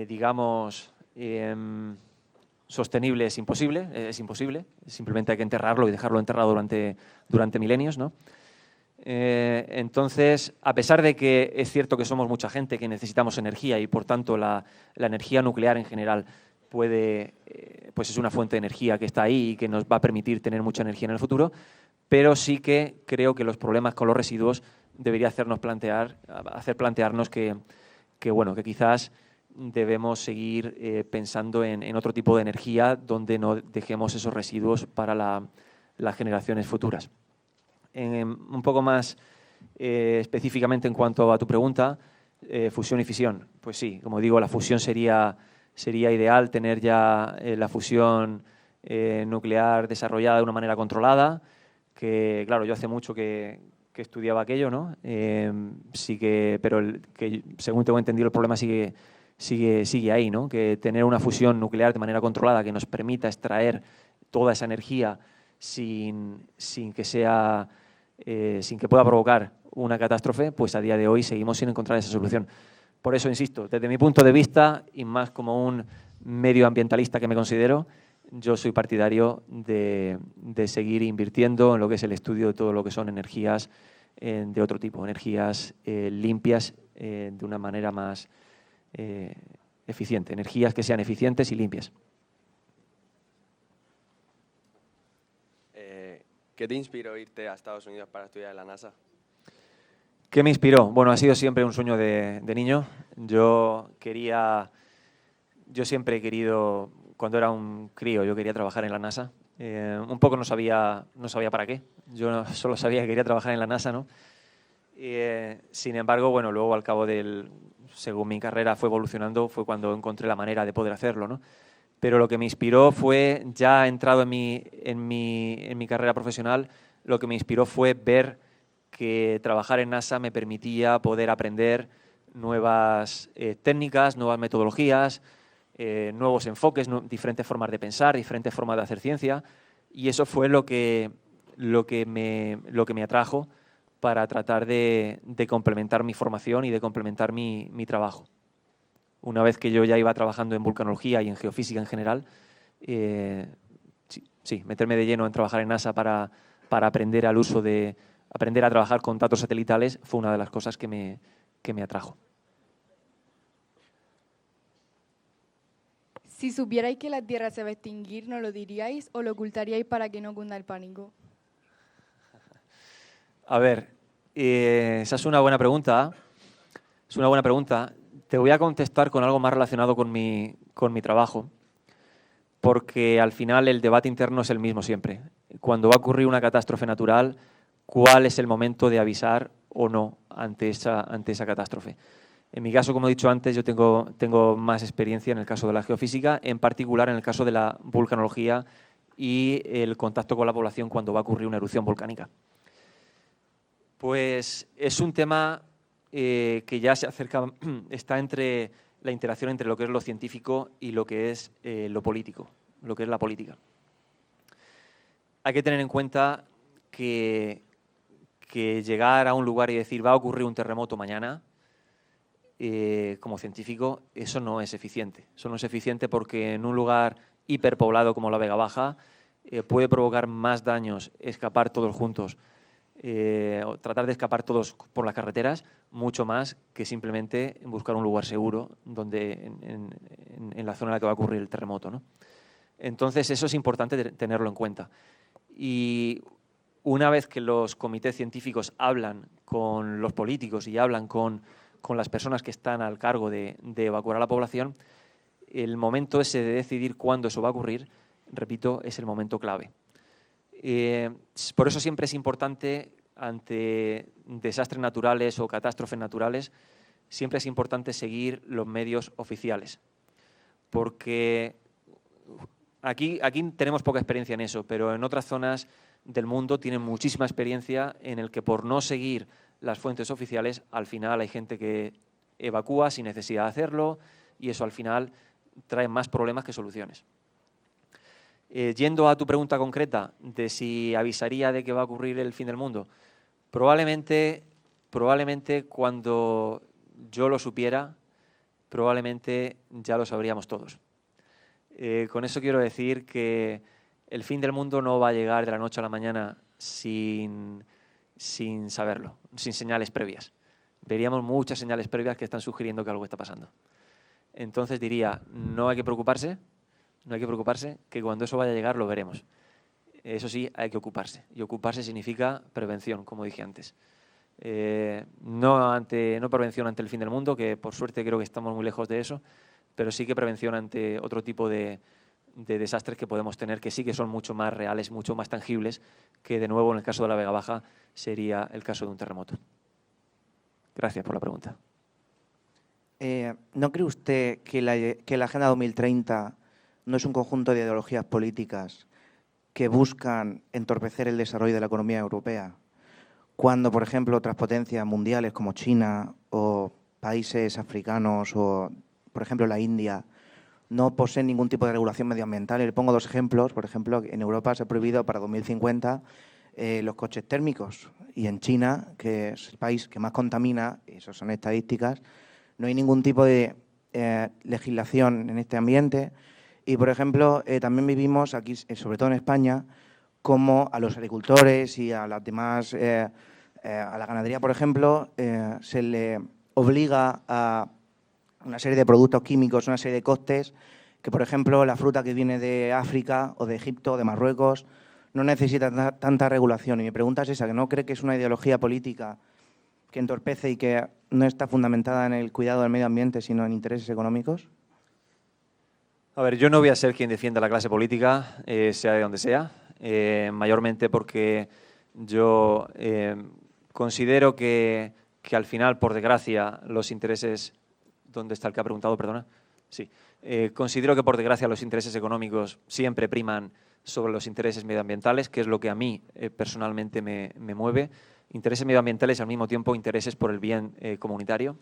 digamos, sostenible es imposible, simplemente hay que enterrarlo y dejarlo enterrado durante milenios, ¿no? Entonces, a pesar de que es cierto que somos mucha gente que necesitamos energía y por tanto la energía nuclear en general pues es una fuente de energía que está ahí y que nos va a permitir tener mucha energía en el futuro, pero sí que creo que los problemas con los residuos debería hacer plantearnos que quizás debemos seguir pensando en otro tipo de energía donde no dejemos esos residuos para las generaciones futuras. Un poco más específicamente en cuanto a tu pregunta, fusión y fisión. Pues sí, como digo, la fusión sería ideal, tener ya la fusión nuclear desarrollada de una manera controlada, que claro, yo hace mucho que estudiaba aquello, ¿no? Pero que según tengo entendido el problema sigue ahí, ¿no? Que tener una fusión nuclear de manera controlada que nos permita extraer toda esa energía sin que pueda provocar una catástrofe, pues a día de hoy seguimos sin encontrar esa solución. Por eso, insisto, desde mi punto de vista, y más como un medioambientalista que me considero, yo soy partidario de seguir invirtiendo en lo que es el estudio de todo lo que son energías de otro tipo, energías limpias de una manera más eficiente, energías que sean eficientes y limpias. ¿Qué te inspiró irte a Estados Unidos para estudiar en la NASA? ¿Qué me inspiró? Bueno, ha sido siempre un sueño de niño. Yo siempre he querido, cuando era un crío, yo quería trabajar en la NASA. Un poco no sabía para qué. Yo solo sabía que quería trabajar en la NASA, ¿no? Sin embargo, bueno, luego al cabo según mi carrera fue evolucionando, fue cuando encontré la manera de poder hacerlo, ¿no? Pero lo que me inspiró fue, ya entrado en mi carrera profesional, lo que me inspiró fue ver que trabajar en NASA me permitía poder aprender nuevas técnicas, nuevas metodologías, nuevos enfoques, diferentes formas de pensar, diferentes formas de hacer ciencia, y eso fue lo que me atrajo para tratar de complementar mi formación y de complementar mi trabajo. Una vez que yo ya iba trabajando en vulcanología y en geofísica en general, meterme de lleno en trabajar en NASA para aprender aprender a trabajar con datos satelitales fue una de las cosas que me atrajo. Si supierais que la Tierra se va a extinguir, ¿no lo diríais o lo ocultaríais para que no cunda el pánico? A ver, esa es una buena pregunta. Es una buena pregunta. Te voy a contestar con algo más relacionado con mi trabajo, porque al final el debate interno es el mismo siempre. Cuando va a ocurrir una catástrofe natural, ¿cuál es el momento de avisar o no ante esa catástrofe? En mi caso, como he dicho antes, yo tengo más experiencia en el caso de la geofísica, en particular en el caso de la vulcanología y el contacto con la población cuando va a ocurrir una erupción volcánica. Pues es un tema que ya se acerca, está entre la interacción entre lo que es lo científico y lo que es lo político, lo que es la política. Hay que tener en cuenta que llegar a un lugar y decir va a ocurrir un terremoto mañana, como científico, eso no es eficiente. Eso no es eficiente porque en un lugar hiperpoblado como la Vega Baja puede provocar más daños escapar todos juntos, o tratar de escapar todos por las carreteras, mucho más que simplemente buscar un lugar seguro donde en la zona en la que va a ocurrir el terremoto, ¿no? Entonces, eso es importante tenerlo en cuenta. Y una vez que los comités científicos hablan con los políticos y hablan con las personas que están al cargo de evacuar a la población, el momento ese de decidir cuándo eso va a ocurrir, repito, es el momento clave. Por eso siempre es importante, ante desastres naturales o catástrofes naturales, siempre es importante seguir los medios oficiales. Porque aquí tenemos poca experiencia en eso, pero en otras zonas del mundo tienen muchísima experiencia en el que por no seguir las fuentes oficiales, al final hay gente que evacúa sin necesidad de hacerlo y eso al final trae más problemas que soluciones. Yendo a tu pregunta concreta de si avisaría de que va a ocurrir el fin del mundo, probablemente cuando yo lo supiera, probablemente ya lo sabríamos todos. Con eso quiero decir que el fin del mundo no va a llegar de la noche a la mañana sin saberlo, sin señales previas. Veríamos muchas señales previas que están sugiriendo que algo está pasando. Entonces diría, no hay que preocuparse, que cuando eso vaya a llegar lo veremos. Eso sí, hay que ocuparse. Y ocuparse significa prevención, como dije antes. No prevención ante el fin del mundo, que por suerte creo que estamos muy lejos de eso, pero sí que prevención ante otro tipo de desastres que podemos tener, que sí que son mucho más reales, mucho más tangibles, que de nuevo en el caso de la Vega Baja sería el caso de un terremoto. Gracias por la pregunta. ¿No cree usted que la Agenda 2030 no es un conjunto de ideologías políticas que buscan entorpecer el desarrollo de la economía europea? Cuando, por ejemplo, otras potencias mundiales como China o países africanos o, por ejemplo, la India, no poseen ningún tipo de regulación medioambiental. Le pongo dos ejemplos. Por ejemplo, en Europa se ha prohibido para 2050 los coches térmicos. Y en China, que es el país que más contamina, y eso son estadísticas, no hay ningún tipo de legislación en este ambiente. Y, por ejemplo, también vivimos aquí, sobre todo en España, como a los agricultores y a las demás, a la ganadería, por ejemplo, se le obliga a una serie de productos químicos, una serie de costes, que, por ejemplo, la fruta que viene de África o de Egipto o de Marruecos no necesita tanta regulación. Y mi pregunta es esa, ¿que no cree que es una ideología política que entorpece y que no está fundamentada en el cuidado del medio ambiente, sino en intereses económicos? A ver, yo no voy a ser quien defienda la clase política, sea de donde sea, mayormente porque yo considero que al final, por desgracia, los intereses... ¿Dónde está el que ha preguntado? Perdona. Sí. Considero que, por desgracia, los intereses económicos siempre priman sobre los intereses medioambientales, que es lo que a mí personalmente me mueve. Intereses medioambientales y, al mismo tiempo, intereses por el bien comunitario.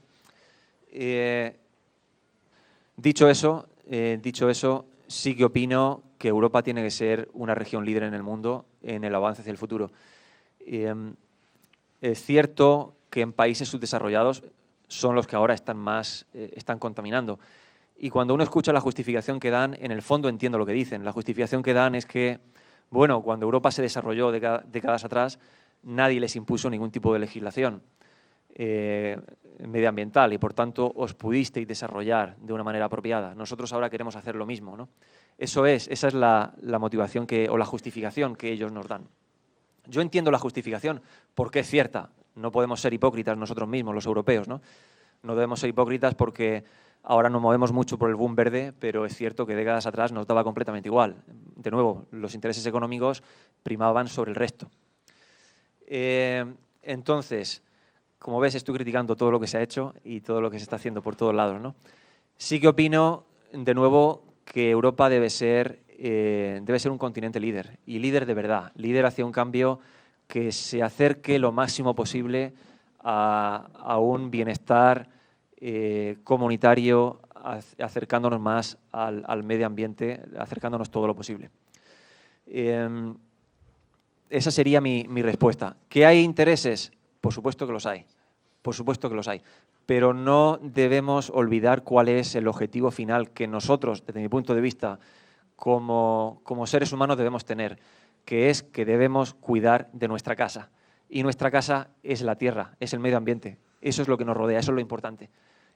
Dicho eso, sí que opino que Europa tiene que ser una región líder en el mundo en el avance hacia el futuro. Es cierto que en países subdesarrollados son los que ahora están contaminando. Y cuando uno escucha la justificación que dan, en el fondo entiendo lo que dicen. La justificación que dan es que, bueno, cuando Europa se desarrolló décadas atrás, nadie les impuso ningún tipo de legislación medioambiental y, por tanto, os pudisteis desarrollar de una manera apropiada. Nosotros ahora queremos hacer lo mismo, ¿no? Esa es la motivación o la justificación que ellos nos dan. Yo entiendo la justificación porque es cierta. No podemos ser hipócritas nosotros mismos, los europeos, ¿no? No debemos ser hipócritas porque ahora nos movemos mucho por el boom verde, pero es cierto que décadas atrás nos daba completamente igual. De nuevo, los intereses económicos primaban sobre el resto. Entonces, como ves, estoy criticando todo lo que se ha hecho y todo lo que se está haciendo por todos lados, ¿no? Sí que opino, de nuevo, que Europa debe ser un continente líder, y líder de verdad, líder hacia un cambio que se acerque lo máximo posible a un bienestar comunitario, acercándonos más al medio ambiente, acercándonos todo lo posible. Esa sería mi respuesta. ¿Que hay intereses? Por supuesto que los hay. Por supuesto que los hay. Pero no debemos olvidar cuál es el objetivo final que nosotros, desde mi punto de vista, como seres humanos debemos tener, que es que debemos cuidar de nuestra casa. Y nuestra casa es la tierra, es el medio ambiente. Eso es lo que nos rodea, eso es lo importante.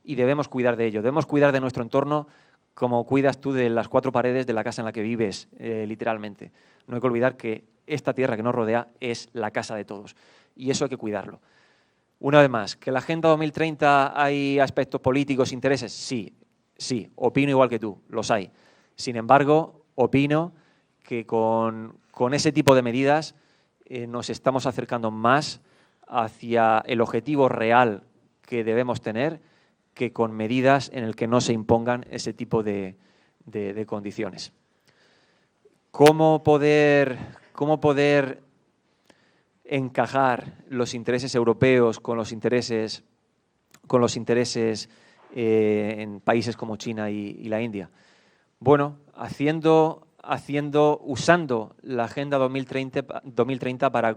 Y debemos cuidar de ello, debemos cuidar de nuestro entorno como cuidas tú de las 4 paredes de la casa en la que vives, literalmente. No hay que olvidar que esta tierra que nos rodea es la casa de todos. Y eso hay que cuidarlo. Una vez más, ¿que en la Agenda 2030 hay aspectos políticos, intereses? Sí, sí, opino igual que tú, los hay. Sin embargo, opino que con ese tipo de medidas nos estamos acercando más hacia el objetivo real que debemos tener que con medidas en el que no se impongan ese tipo de condiciones. ¿Cómo poder encajar los intereses europeos con los intereses en países como China y la India? Bueno, usando la Agenda 2030 para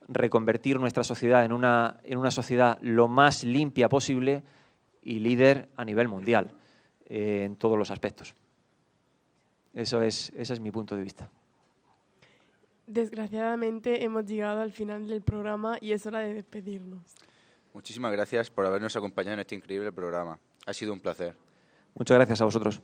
reconvertir nuestra sociedad en una sociedad lo más limpia posible y líder a nivel mundial en todos los aspectos. Ese es mi punto de vista. Desgraciadamente hemos llegado al final del programa y es hora de despedirnos. Muchísimas gracias por habernos acompañado en este increíble programa. Ha sido un placer. Muchas gracias a vosotros.